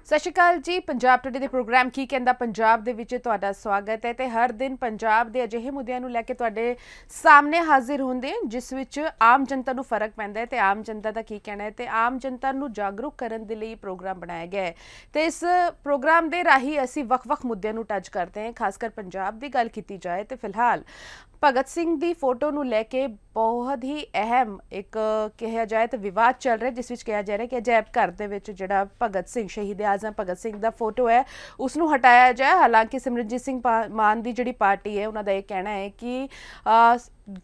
ਸਤਿ ਸ਼੍ਰੀ ਅਕਾਲ ਜੀ। ਪੰਜਾਬ ਟੁਡੇ ਦੇ ਪ੍ਰੋਗਰਾਮ ਕੀ ਕਹਿੰਦਾ ਪੰਜਾਬ ਦੇ ਵਿੱਚ ਤੁਹਾਡਾ ਸਵਾਗਤ ਹੈ ਤੇ ਹਰ ਦਿਨ ਪੰਜਾਬ ਦੇ ਅਜਿਹੇ ਮੁੱਦਿਆਂ ਨੂੰ ਲੈ ਕੇ ਤੁਹਾਡੇ ਸਾਹਮਣੇ ਹਾਜ਼ਰ ਹੁੰਦੇ ਹਾਂ ਜਿਸ ਵਿੱਚ ਆਮ ਜਨਤਾ ਨੂੰ ਫਰਕ ਪੈਂਦਾ ਹੈ ਤੇ ਆਮ ਜਨਤਾ ਦਾ ਕੀ ਕਹਿਣਾ ਹੈ ਤੇ ਆਮ ਜਨਤਾ ਨੂੰ ਜਾਗਰੂਕ ਕਰਨ ਦੇ ਲਈ ਪ੍ਰੋਗਰਾਮ ਬਣਾਇਆ ਗਿਆ ਹੈ ਤੇ ਇਸ ਪ੍ਰੋਗਰਾਮ ਦੇ ਰਾਹੀਂ ਅਸੀਂ ਵੱਖ-ਵੱਖ ਮੁੱਦਿਆਂ ਨੂੰ ਟੱਚ ਕਰਦੇ ਹਾਂ। ਖਾਸ ਕਰ ਪੰਜਾਬ ਦੀ ਗੱਲ ਕੀਤੀ ਜਾਏ ਤੇ ਫਿਲਹਾਲ ਭਗਤ ਸਿੰਘ ਦੀ ਫੋਟੋ ਨੂੰ ਲੈ ਕੇ बहुत ही अहम एक कहा जाए तो विवाद चल रहा है जिस कहा जा रहा है कि अजैब घर के विच जिहड़ा भगत सिंह शहीद आजम भगत सिंह का फोटो है उसनूं हटाया जाए। हालांकि सिमरनजीत सिंह मान की जिहड़ी पार्टी है उन्होंने यह कहना है कि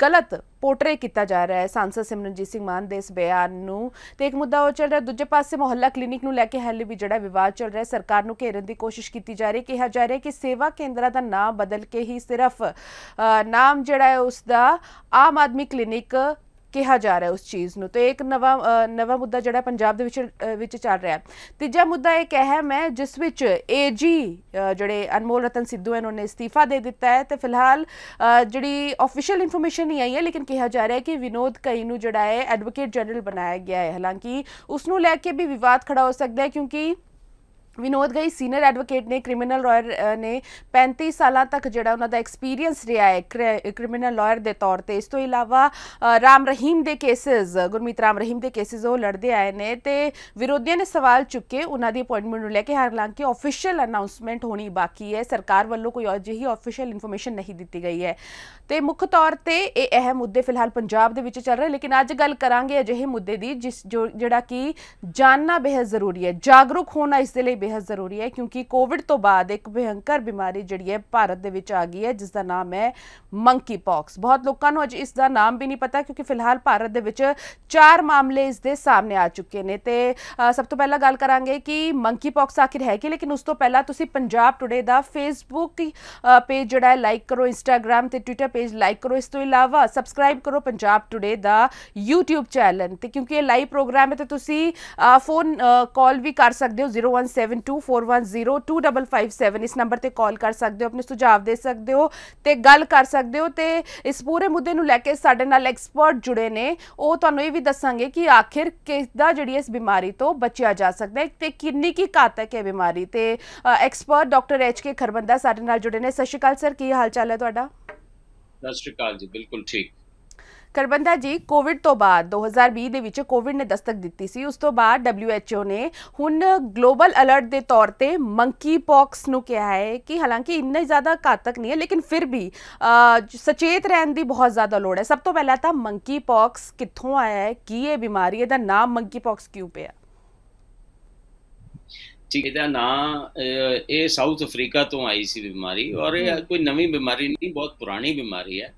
गलत पोर्ट्रे किया जा रहा है सांसद सिमरनजीत सिंह मान के इस बयान नूं ते एक मुद्दा वो चल रहा है। दूजे पासे मुहल्ला क्लीनिक नूं लैके हाले भी जिहड़ा विवाद चल रहा है सरकार नूं घेरन की कोशिश की जा रही है। कहा जा रहा है कि सेवा केंद्र का नाम बदल के ही सिर्फ नाम जिहड़ा है उसका आम आदमी क्लीनिक कहा जा रहा है उस चीज़ नूं। तो एक नवा मुद्दा जिहड़ा पंजाब दे विच चल रहा है। तीजा मुद्दा एक अहम है जिस विच AG जिहड़े अनमोल रतन सिद्धू इन्होंने इस्तीफा दे दिता है तो फिलहाल जिहड़ी ऑफिशियल इन्फॉर्मेशन नहीं आई है लेकिन कहा जा रहा है कि विनोद कई नूं जिहड़ा है एडवोकेट जनरल बनाया गया है। हालांकि उसनूं लैके भी विवाद खड़ा हो सकता है क्योंकि विनोद गई सीनियर एडवोकेट ने क्रिमिनल लॉयर ने 35 साल तक जो उन्होंने एक्सपीरियंस रहा है क्रिमिनल लॉयर के तौर पर। इस तो इलावा राम रहीम के केसिस गुरमीत राम रहीम के केसिस वो लड़ते आए हैं तो विरोधियों ने सवाल चुके उन्होंने अपॉइंटमेंट लैके। हालांकि ऑफिशियल अनाउंसमेंट होनी बाकी है, सरकार वालों कोई अजिही ऑफिशियल इन्फॉर्मेशन नहीं दी गई है तो मुख्य तौर पर यह अहम मुद्दे फिलहाल पंजाब के चल रहे। लेकिन अज गल करांगे अजिहे मुद्दे की जिस जोड़ा कि जानना बेहद जरूरी है, जागरूक होना इस दे लई बेहद जरूरी है क्योंकि कोविड तो बाद एक भयंकर बीमारी जिहड़ी है भारत दे विच आ गई है जिसका नाम है मंकी पॉक्स। बहुत लोगों को अज इसका नाम भी नहीं पता क्योंकि फिलहाल भारत दे विच 4 मामले इसके सामने आ चुके हैं। तो सब तो पहला गल करांगे कि मंकी पॉक्स आखिर है कि, लेकिन उस तो पहला तुसी पंजाब टुडे दा फेसबुक पेज जिहड़ा है लाइक करो, इंस्टाग्राम ते ट्विटर पेज लाइक करो। इस तो इलावा सबसक्राइब करो पंजाब टुडे दा यूट्यूब चैनल ते क्योंकि ये लाइव प्रोग्राम है तो तुसी फोन कॉल भी कर सकते हो 0172410255 इस नंबर ते कॉल कर सकते हो, अपने सुझाव दे सकते हो ते गल कर सकते हो। ते इस पूरे मुद्दे नूं लैके साडे नाल एक्सपर्ट जुड़े ने वो तुहानूं ये भी दसांगे कि आखिर किसदा जिहड़ी इस बीमारी तो बचिया जा सकता है ते किन्नी की घातक है बीमारी। ते एक्सपर्ट डॉक्टर HK खरबंदा साडे नाल जुड़े ने। सत श्री अकाल सर, की हाल चाल है तुहाडा? सत श्री अकाल जी, बिल्कुल ठीक। खरबंदा जी, कोविड तो बाद 2020 ਦੇ ਵਿੱਚ ਕੋਵਿਡ ਨੇ ਦਸਤਕ ਦਿੱਤੀ ਸੀ, ਉਸ ਤੋਂ ਬਾਅਦ WHO ਨੇ ਹੁਣ ਗਲੋਬਲ ਅਲਰਟ ਦੇ ਤੌਰ ਤੇ ਮੰਕੀ ਪੌਕਸ ਨੂੰ ਕਿਹਾ ਹੈ ਕਿ ਹਾਲਾਂਕਿ ਇੰਨਾ ਜ਼ਿਆਦਾ ਘਾਤਕ ਨਹੀਂ ਹੈ ਲੇਕਿਨ ਫਿਰ ਵੀ ਸਚੇਤ ਰਹਿਣ ਦੀ ਬਹੁਤ ਜ਼ਿਆਦਾ ਲੋੜ ਹੈ। ਸਭ ਤੋਂ ਪਹਿਲਾਂ ਤਾਂ ਮੰਕੀ ਪੌਕਸ ਕਿੱਥੋਂ ਆਇਆ ਹੈ, ਕੀ ਇਹ ਬਿਮਾਰੀ, ਇਹਦਾ ਨਾਮ ਮੰਕੀ ਪੌਕਸ ਕਿਉਂ ਪਿਆ? ठीक, ਇਹਦਾ ਨਾਂ ਇਹ ਸਾਊਥ ਅਫਰੀਕਾ ਤੋਂ ਆਈ ਸੀ ਬਿਮਾਰੀ ਔਰ ਇਹ ਕੋਈ ਨਵੀਂ ਬਿਮਾਰੀ ਨਹੀਂ, ਬਹੁਤ ਪੁਰਾਣੀ ਬਿਮਾਰੀ ਹੈ।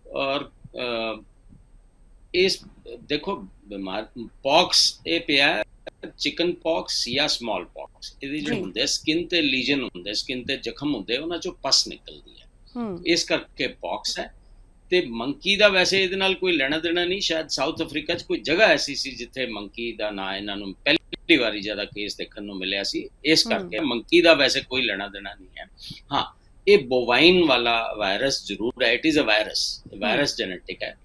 ਔਰ ਇਸ ਦੇਖੋ ਬਿਮਾਰ ਪੌਕਸ ਇਹ ਪਿਆ ਚਿਕਨ ਪੌਕਸ ਜਾਂ ਸਮਾਲ ਪੌਕਸ। ਇਹਦੇ ਜਿਹੜੇ ਹੁੰਦੇ ਸਕਿਨ ਤੇ ਲੀਜਨ ਹੁੰਦੇ, ਸਕਿਨ ਤੇ ਜ਼ਖਮ ਹੁੰਦੇ, ਉਹਨਾਂ ਚੋਂ ਪਸ ਨਿਕਲਦੀ ਹੈ, ਇਸ ਕਰਕੇ ਪੌਕਸ ਹੈ। ਤੇ ਮੰਕੀ ਦਾ ਵੈਸੇ ਇਹਦੇ ਨਾਲ ਕੋਈ ਲੈਣਾ ਦੇਣਾ ਨਹੀਂ। ਸ਼ਾਇਦ ਸਾਊਥ ਅਫਰੀਕਾ 'ਚ ਕੋਈ ਜਗ੍ਹਾ ਐਸੀ ਸੀ ਜਿੱਥੇ ਮੰਕੀ ਦਾ ਨਾਂ ਇਹਨਾਂ ਨੂੰ ਪਹਿਲੀ ਵਾਰੀ ਜ਼ਿਆਦਾ ਕੇਸ ਦੇਖਣ ਨੂੰ ਮਿਲਿਆ ਸੀ, ਇਸ ਕਰਕੇ ਮੰਕੀ ਦਾ ਵੈਸੇ ਕੋਈ ਲੈਣਾ ਦੇਣਾ ਨਹੀਂ ਹੈ। ਹਾਂ, ਇਹ ਬੋਵਾਈਨ ਵਾਲਾ ਵਾਇਰਸ ਜ਼ਰੂਰ ਹੈ, it is a virus genetic ਹੈ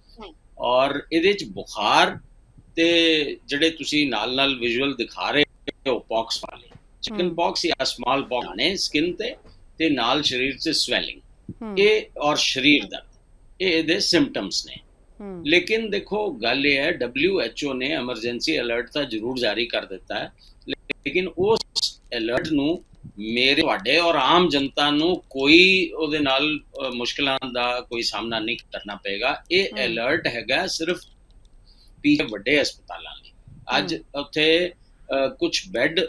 ਔਰ ਇਹਦੇ 'ਚ ਬੁਖਾਰ ਤੇ ਜਿਹੜੇ ਤੁਸੀਂ ਨਾਲ ਵਿਜ਼ੂਅਲ ਦਿਖਾ ਰਹੇ ਹੋ ਪੌਕਸ ਵਾਲੇ ਚਿਕਨ ਪੌਕਸ ਜਾਂ ਸਮਾਲ ਪੌਕਸ ਨੇ ਸਕਿਨ ਤੇ ਨਾਲ ਸਰੀਰ 'ਚ ਸਵੈਲਿੰਗ ਇਹ ਔਰ ਸਰੀਰ ਦਰਦ, ਇਹ ਇਹਦੇ ਸਿੰਪਟਮਸ ਨੇ। ਲੇਕਿਨ ਦੇਖੋ ਗੱਲ ਇਹ ਹੈ WHO ਨੇ ਐਮਰਜੈਂਸੀ ਅਲਰਟ ਤਾਂ ਜ਼ਰੂਰ ਜਾਰੀ ਕਰ ਦਿੱਤਾ ਹੈ ਲੇਕਿਨ ਉਸ ਅਲਰਟ ਨੂੰ ਮੇਰੇ ਤੁਹਾਡੇ ਔਰ ਆਮ ਜਨਤਾ ਨੂੰ ਕੋਈ ਉਹਦੇ ਨਾਲ ਮੁਸ਼ਕਿਲਾਂ ਦਾ ਕੋਈ ਸਾਹਮਣਾ ਨਹੀਂ ਕਰਨਾ ਪਏਗਾ। ਇਹ ਅਲਰਟ ਹੈਗਾ ਸਿਰਫ ਵੱਡੇ ਹਸਪਤਾਲਾਂ ਲਈ। ਅੱਜ ਉੱਥੇ ਕੁਝ ਬੈੱਡ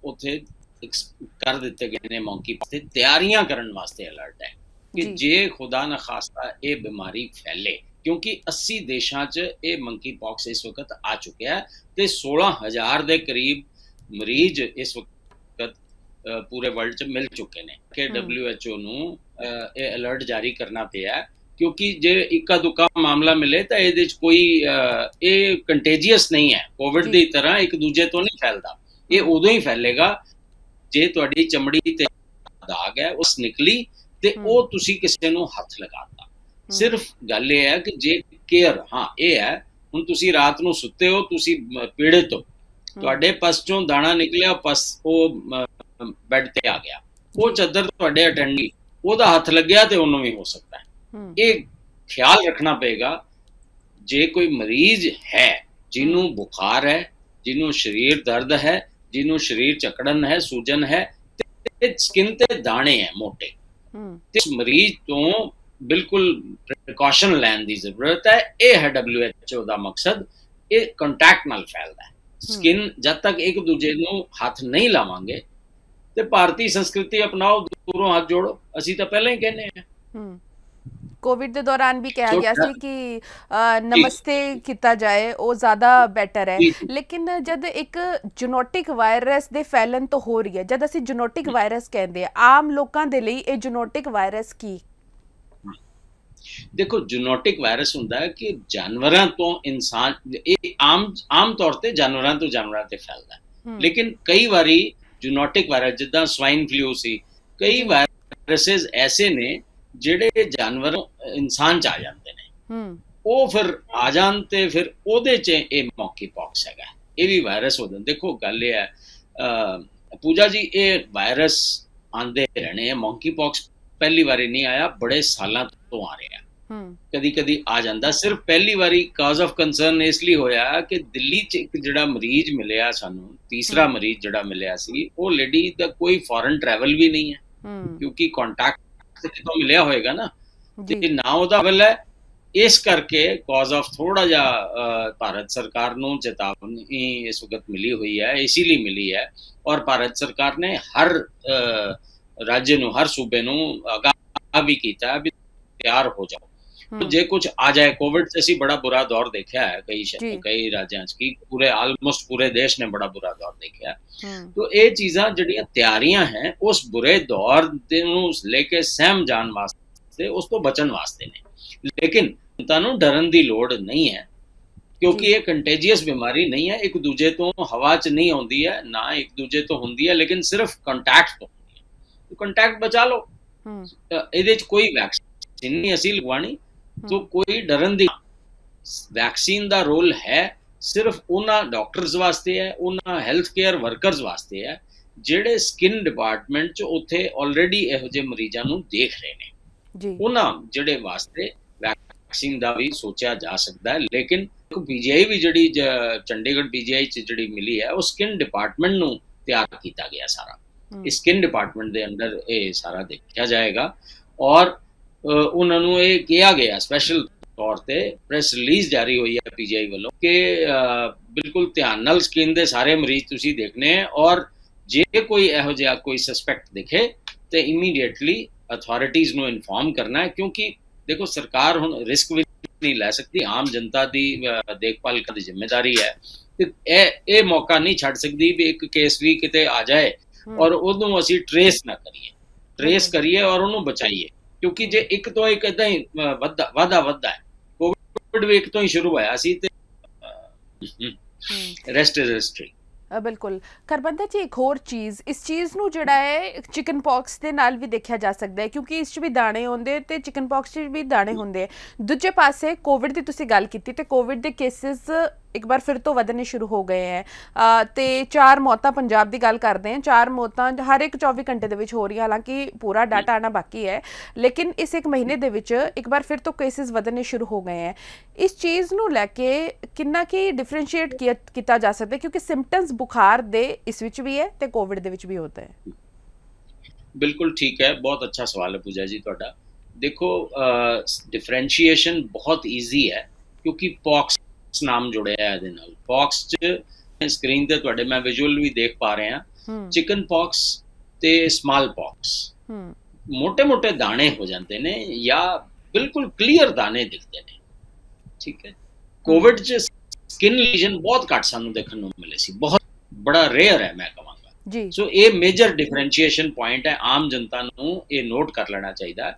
ਉੱਥੇ ਕਰ ਦਿੱਤੇ ਗਏ ਨੇ ਮੰਕੀ ਤੇ ਤਿਆਰੀਆਂ ਕਰਨ ਵਾਸਤੇ ਅਲਰਟ ਹੈ ਕਿ ਜੇ ਖੁਦਾ ਨਾ ਖਾਸਤਾ ਇਹ ਬਿਮਾਰੀ ਫੈਲੇ, ਕਿਉਂਕਿ 80 ਦੇਸ਼ਾਂ 'ਚ ਇਹ ਮੰਕੀ ਪੌਕਸ ਇਸ ਵਕਤ ਆ ਚੁੱਕਿਆ ਹੈ ਤੇ 16,000 ਦੇ ਕਰੀਬ ਮਰੀਜ਼ ਇਸ ਵਕਤ ਪੂਰੇ ਵਰਲਡ 'ਚ ਮਿਲ ਚੁੱਕੇ ਨੇ ਕਿ WHO ਨੂੰ ਇਹ ਅਲਰਟ ਜਾਰੀ ਕਰਨਾ ਪਿਆ ਕਿਉਂਕਿ ਜੇ ਇੱਕਾ ਦੁੱਕਾ ਮਾਮਲਾ ਮਿਲੇ ਤਾਂ ਇਹਦੇ 'ਚ ਕੋਈ ਇਹ ਕੰਟੇਜੀਅਸ ਨਹੀਂ ਹੈ, ਕੋਵਿਡ ਦੀ ਤਰ੍ਹਾਂ ਇੱਕ ਦੂਜੇ ਤੋਂ ਨਹੀਂ ਫੈਲਦਾ। ਇਹ ਉਦੋਂ ਹੀ ਫੈਲੇਗਾ ਜੇ ਤੁਹਾਡੀ ਚਮੜੀ ਤੇ ਦਾਗ ਹੈ ਉਸ ਨਿਕਲੀ ਤੇ ਉਹ ਤੁਸੀਂ ਕਿਸੇ ਨੂੰ ਹੱਥ ਲਗਾਤਾ। ਸਿਰਫ ਗੱਲ ਇਹ ਹੈ ਕਿ ਜੇ ਕੇਅਰ, ਹਾਂ ਇਹ ਹੈ ਹੁਣ ਤੁਸੀਂ ਰਾਤ ਨੂੰ ਸੁੱਤੇ ਹੋ, ਤੁਸੀਂ ਪੀੜਿਤ ਹੋ ਤੁਹਾਡੇ ਪਸ ਚੋਂ ਦਾਣਾ ਨਿਕਲਿਆ, ਪਸ ਉਹ ਬੈੱਡ ਤੇ ਆ ਗਿਆ, ਉਹ ਚੱਦਰ ਤੁਹਾਡੇ ਅਟੈਂਡੀ ਉਹਦਾ ਹੱਥ ਲੱਗਿਆ ਤੇ ਉਹਨੂੰ ਵੀ ਹੋ ਸਕਦਾ ਹੈ। ਇਹ ਖਿਆਲ ਰੱਖਣਾ ਪਏਗਾ। ਜੇ ਕੋਈ ਮਰੀਜ਼ ਹੈ ਜਿਹਨੂੰ ਬੁਖਾਰ ਹੈ, ਜਿਹਨੂੰ ਸਰੀਰ ਦਰਦ ਹੈ, ਜਿਹਨੂੰ ਸਰੀਰ ਚਕੜਨ ਹੈ, ਸੂਜਨ ਹੈ ਤੇ ਸਕਿਨ ਤੇ ਦਾਣੇ ਹੈ ਮੋਟੇ, ਤੇ ਇਸ ਮਰੀਜ਼ ਤੋਂ ਬਿਲਕੁਲ ਪ੍ਰੀਕਾਸ਼ਨ ਲੈਣ ਦੀ ਜ਼ਰੂਰਤ ਹੈ। ਇਹ ਹੈ WHO ਦਾ ਮਕਸਦ। ਇਹ ਕੰਟੈਕਟ ਨਾਲ ਫੈਲਦਾ ਹੈ। ਸਕਿਨ ਜਦ ਤੱਕ ਇੱਕ ਦੂਜੇ ਨੂੰ ਹੱਥ ਨਹੀਂ ਲਾਵਾਂਗੇ ਤੇ ਭਾਰਤੀ ਸੰਸਕ੍ਰਿਤੀ ਅਪਣਾਓ, ਦੂਰੋਂ ਹੱਥ ਜੋੜੋ, ਅਸੀਂ ਤਾਂ ਪਹਿਲਾਂ ਹੀ ਕਹਿੰਦੇ ਹਾਂ। ਕੋਵਿਡ ਦੇ ਦੌਰਾਨ ਵੀ ਕਿਹਾ ਗਿਆ ਸੀ ਕਿ ਨਮਸਤੇ ਕੀਤਾ ਜਾਏ, ਉਹ ਜ਼ਿਆਦਾ ਬੈਟਰ ਹੈ। ਲੇਕਿਨ ਜਦ ਇੱਕ ਜੀਨੋਟਿਕ ਵਾਇਰਸ ਦੇ ਫੈਲਣ ਤੋਂ ਹੋ ਰਹੀ ਹੈ, ਜਦ ਅਸੀਂ ਜੀਨੋਟਿਕ ਵਾਇਰਸ ਕਹਿੰਦੇ ਆ, ਆਮ ਲੋਕਾਂ ਦੇ ਲਈ ਇਹ ਜੀਨੋਟਿਕ ਵਾਇਰਸ ਕੀ? ਦੇਖੋ, ਜੀਨੋਟਿਕ ਵਾਇਰਸ ਹੁੰਦਾ ਹੈ ਕਿ ਜਾਨਵਰਾਂ ਤੋਂ ਇਨਸਾਨ, ਇਹ ਆਮ ਤੌਰ ਤੇ ਜਾਨਵਰਾਂ ਤੋਂ ਜਾਨਵਰਾਂ ਤੇ ਫੈਲਦਾ ਹੈ। ਲੇਕਿਨ ਕਈ ਵਾਰੀ ਜੀਨੋਟਿਕ ਵਾਇਰਸ, ਜਿੱਦਾਂ ਸਵਾਈਨ ਫਲੂ ਸੀ, ਕਈ ਵਾਇਰसेस ਐਸੇ ਨੇ ਜਿਹੜੇ ਜਾਨਵਰ ਇਨਸਾਨ ਚ ਆ ਜਾਂਦੇ ਨੇ। ਉਹ ਫਿਰ ਆ ਜਾਣ ਤੇ ਫਿਰ ਉਹਦੇ ਚ ਇਹ ਮੌਂਕੀ ਪੌਕਸ ਹੈਗਾ, ਇਹ ਵੀ ਵਾਇਰਸ ਹੋ ਜਾਂਦਾ। ਦੇਖੋ ਗੱਲ ਇਹ ਹੈ ਪੂਜਾ ਜੀ, ਇਹ ਵਾਇਰਸ ਆਂਦੇ ਰਹਿਣੇ ਆ। ਮੌਂਕੀ ਪੌਕਸ ਪਹਿਲੀ ਵਾਰੀ ਨਹੀਂ ਆਇਆ, ਬੜੇ ਸਾਲਾਂ ਤੋਂ ਆ ਰਿਹਾ। ਕਦੀ ਕਦੀ ਆ ਜਾਂਦਾ। ਸਿਰਫ ਪਹਿਲੀ ਵਾਰੀ ਕਾਜ਼ ਆਫ ਕੰਸਰਨ ਇਸ ਲਈ ਹੋਇਆ ਕਿ ਦਿੱਲੀ ਚ ਇੱਕ ਜਿਹੜਾ ਮਰੀਜ਼ ਮਿਲਿਆ ਸਾਨੂੰ, ਤੀਸਰਾ ਮਰੀਜ਼ ਜਿਹੜਾ ਮਿਲਿਆ ਸੀ, ਉਹ ਲੇਡੀ ਦਾ ਕੋਈ ਫੋਰਨ ਟਰੈਵਲ ਵੀ ਨਹੀਂ ਹੈ, ਕਿਉਂਕਿ ਕੰਟੈਕਟ ਕਿਤੋਂ ਮਿਲਿਆ ਹੋਏਗਾ ਨਾ, ਤੇ ਨਾ ਉਹਦਾ ਵੱਲ ਹੈ। ਇਸ ਕਰਕੇ ਕਾਜ਼ ਆਫ ਥੋੜਾ ਜਿਹਾ ਭਾਰਤ ਸਰਕਾਰ ਨੂੰ ਚੇਤਾਵਨੀ ਇਸ ਵਕਤ ਮਿਲੀ ਹੋਈ ਹੈ, ਇਸੇ ਲਈ ਮਿਲੀ ਹੈ। ਔਰ ਭਾਰਤ ਸਰਕਾਰ ਨੇ ਹਰ ਰਾਜ ਨੂੰ, ਹਰ ਸੂਬੇ ਨੂੰ ਆਗਾਹ ਵੀ ਕੀਤਾ ਵੀ ਤਿਆਰ ਹੋ ਜਾਓ, ਜੇ ਕੁਝ ਆ ਜਾਏ। ਕੋਵਿਡ से ਅਸੀਂ ਬੜਾ ਬੁਰਾ ਦੌਰ ਦੇਖਿਆ ਹੈ ਕਈ ਰਾਜਾਂ 'ਚ, ਕੀ ਪੂਰੇ ਆਲਮੋਸਟ ਪੂਰੇ ਦੇਸ਼ ਨੇ ਬੜਾ ਬੁਰਾ ਦੌਰ ਦੇਖਿਆ। तो ਇਹ ਚੀਜ਼ਾਂ ਜਿਹੜੀਆਂ ਤਿਆਰੀਆਂ ਹੈ ਉਸ ਬੁਰੇ ਦੌਰ ਦੇ ਨੂੰ ਲੈ ਕੇ ਸਹਿਮ ਜਾਣ ਵਾਸਤੇ, ਉਸ ਤੋਂ ਬਚਣ ਵਾਸਤੇ ਨੇ। ਲੇਕਿਨ ਤੁਹਾਨੂੰ ਡਰਨ ਦੀ ਲੋੜ ਨਹੀਂ ਹੈ, ਕਿਉਂਕਿ ਇਹ ਕੰਟੇਜੀਅਸ ਬਿਮਾਰੀ ਨਹੀਂ ਹੈ। ਇੱਕ ਦੂਜੇ ਤੋਂ ਹਵਾ 'ਚ ਨਹੀਂ ਆਉਂਦੀ ਹੈ, ਨਾ ਇੱਕ ਦੂਜੇ ਤੋਂ ਹੁੰਦੀ ਹੈ, ਲੇਕਿਨ ਸਿਰਫ ਕੰਟੈਕਟ ਤੋਂ ਹੁੰਦੀ ਹੈ। ਕੰਟੈਕਟ ਬਚਾ ਲਓ। ਇਹਦੇ 'ਚ ਕੋਈ ਵੈਕਸੀਨ ਨਹੀਂ ਅਸੀਂ ਲਗਵਾਣੀ, तो कोई डरन दी। वैक्सीन दा रोल है सिर्फ उन्हां डॉक्टर्स वास्ते है, उन्हां हेल्थ केयर वर्कर्स वास्ते है ਜਿਹੜੇ ਸਕਿਨ ਡਿਪਾਰਟਮੈਂਟ ਚ ਉੱਥੇ ਆਲਰੇਡੀ ਇਹੋ ਜਿਹੇ ਮਰੀਜ਼ਾਂ ਨੂੰ ਦੇਖ ਰਹੇ ਨੇ ਜੀ। ਉਹਨਾਂ ਜਿਹੜੇ ਵਾਸਤੇ ਵੈਕਸੀਨ ਦਾ ਵੀ ਸੋਚਿਆ ਜਾ ਸਕਦਾ ਹੈ। ਲੇਕਿਨ ਪੀਜੀਆਈ ਵੀ ਜਿਹੜੀ ਚੰਡੀਗੜ੍ਹ ਪੀਜੀਆਈ ਚ ਜਿਹੜੀ ਮਿਲੀ ਹੈ, ਉਹ ਸਕਿਨ ਡਿਪਾਰਟਮੈਂਟ ਨੂੰ ਤਿਆਰ ਕੀਤਾ ਗਿਆ ਸਾਰਾ। ਇਸ ਸਕਿਨ ਡਿਪਾਰਟਮੈਂਟ ਦੇ ਅੰਦਰ ਇਹ ਸਾਰਾ ਦੇਖਿਆ ਜਾਏਗਾ। ਔਰ ਉਹਨਾਂ ਨੂੰ ਇਹ ਕਿਹਾ ਗਿਆ ਸਪੈਸ਼ਲ ਤੌਰ ਤੇ, ਪ੍ਰੈਸ ਰਿਲੀਜ਼ ਜਾਰੀ ਹੋਈ ਹੈ ਪੀਜੀਆਈ ਵੱਲੋਂ ਕਿ ਬਿਲਕੁਲ ਧਿਆਨ ਨਾਲ ਸਕਿਨ ਦੇ ਸਾਰੇ ਮਰੀਜ਼ ਤੁਸੀਂ ਦੇਖਣੇ ਹੈ, ਔਰ ਜੇ ਕੋਈ ਇਹੋ ਜਿਹਾ ਕੋਈ ਸਸਪੈਕਟ ਦਿਖੇ ਤੇ ਇਮੀਡੀਏਟਲੀ ਅਥਾਰਟੀਜ਼ ਨੂੰ ਇਨਫੋਰਮ ਕਰਨਾ ਹੈ। ਕਿਉਂਕਿ ਦੇਖੋ ਸਰਕਾਰ ਹੁਣ ਰਿਸਕ ਵੀ ਨਹੀਂ ਲੈ ਸਕਦੀ, ਆਮ ਜਨਤਾ ਦੀ ਦੇਖਭਾਲ ਕਰਨ ਦੀ ਜ਼ਿੰਮੇਵਾਰੀ ਹੈ, ਤੇ ਇਹ ਮੌਕਾ ਨਹੀਂ ਛੱਡ ਸਕਦੀ ਵੀ ਇੱਕ ਕੇਸ ਵੀ ਕਿਤੇ ਆ ਜਾਏ ਔਰ ਉਹਨੂੰ ਅਸੀਂ ਟਰੇਸ ਨਾ ਕਰੀਏ, ਟਰੇਸ ਕਰੀਏ ਔਰ ਉਹਨੂੰ ਬਚਾਈਏ। ਕਿਉਂਕਿ ਜੇ ਇੱਕ ਤੋਂ ਇੱਕ ਇਦਾਂ ਹੀ ਵੱਧਦਾ ਹੈ, ਕੋਵਿਡ ਵੀ ਇੱਕ ਤੋਂ ਹੀ ਸ਼ੁਰੂ ਹੋਇਆ ਸੀ ਤੇ ਰੈਸਟ ਇਜ਼ ਹਿਸਟਰੀ। ਬਿਲਕੁਲ। ਕਰਬੰਦਾ ਜੀ, ਇੱਕ ਹੋਰ ਚੀਜ਼, ਇਸ ਚੀਜ਼ ਨੂੰ ਜਿਹੜਾ ਹੈ ਚਿਕਨ ਪੌਕਸ ਦੇ ਨਾਲ ਵੀ ਦੇਖਿਆ ਜਾ ਸਕਦਾ ਹੈ, ਕਿਉਂਕਿ ਇਸ 'ਚ ਵੀ ਦਾਣੇ ਹੁੰਦੇ ਤੇ ਚਿਕਨ ਪੌਕਸ 'ਚ ਵੀ ਦਾਣੇ ਹੁੰਦੇ। ਦੂਜੇ ਪਾਸੇ ਕੋਵਿਡ ਦੀ ਤੁਸੀਂ ਗੱਲ ਕੀਤੀ ਤੇ ਕੋਵਿਡ ਦੇ ਕੇਸਿਸ ਇੱਕ ਵਾਰ ਫਿਰ ਤੋਂ ਵਧਣੇ ਸ਼ੁਰੂ ਹੋ ਗਏ ਹੈ, ਤੇ 4 ਮੌਤਾਂ ਪੰਜਾਬ ਦੀ ਗੱਲ ਕਰਦੇ ਹਾਂ, 4 ਮੌਤਾਂ ਹਰ ਇੱਕ 24 ਘੰਟੇ ਦੇ ਵਿੱਚ ਹੋ ਰਹੀਆਂ। ਹਾਲਾਂਕਿ ਪੂਰਾ ਡਾਟਾ ਆਉਣਾ ਬਾਕੀ ਹੈ, ਲੇਕਿਨ ਇਸ ਇੱਕ ਮਹੀਨੇ ਦੇ ਵਿੱਚ ਇੱਕ ਵਾਰ ਫਿਰ ਤੋਂ ਕੇਸਿਸ ਵਧਣੇ ਸ਼ੁਰੂ ਹੋ ਗਏ ਹੈ। ਇਸ ਚੀਜ਼ ਨੂੰ ਲੈ ਕੇ ਕਿੰਨਾ ਕੀ ਡਿਫਰੈਂਸ਼ੀਏਟ ਕੀਤਾ ਜਾ ਸਕਦਾ, ਕਿਉਂਕਿ ਸਿੰਪਟਮਸ ਬੁਖਾਰ ਦੇ ਇਸ ਵਿੱਚ ਵੀ ਹੈ ਤੇ ਕੋਵਿਡ ਦੇ ਵਿੱਚ ਵੀ ਹੁੰਦਾ ਹੈ। ਬਿਲਕੁਲ ਠੀਕ ਹੈ, ਬਹੁਤ ਅੱਛਾ ਸਵਾਲ ਹੈ ਪੂਜਾ ਜੀ ਤੁਹਾਡਾ। ਦੇਖੋ ਡਿਫਰੈਂਸ਼ੀਏਸ਼ਨ ਬਹੁਤ ਈਜ਼ੀ ਹੈ, ਕਿਉਂਕਿ ਪੌਕਸ ਨਾਮ ਜੁੜਿਆ ਇਹਦੇ ਨਾਲ। ਪੌਕਸ ਚ ਸਕਰੀਨ ਤੇ ਤੁਹਾਡੇ ਮੈਂ ਵਿਜ਼ੂਅਲ ਵੀ ਦੇਖ ਪਾ ਰਹੇ ਹਾਂ, ਚਿਕਨ ਪੌਕਸ ਤੇ ਸਮਾਲ ਪੌਕਸ, ਮੋٹے ਦਾਣੇ ਹੋ ਜਾਂਦੇ ਨੇ ਜਾਂ ਬਿਲਕੁਲ ਕਲੀਅਰ ਦਾਣੇ ਦਿਖਦੇ ਨੇ, ਠੀਕ ਹੈ। ਕੋਵਿਡ ਚ ਸਕਿਨ ਲੀਜਨ ਬਹੁਤ ਘੱਟ ਸਾਨੂੰ ਦੇਖਣ ਨੂੰ ਮਿਲੇ ਸੀ, ਬਹੁਤ ਬੜਾ ਰੇਅਰ ਹੈ ਮੈਂ ਕਹਾਂਗਾ ਜੀ। ਸੋ ਇਹ ਮੇਜਰ ਡਿਫਰੈਂਸ਼ੀਏਸ਼ਨ ਪੁਆਇੰਟ ਹੈ, ਆਮ ਜਨਤਾ ਨੂੰ ਇਹ ਨੋਟ ਕਰ ਲੈਣਾ ਚਾਹੀਦਾ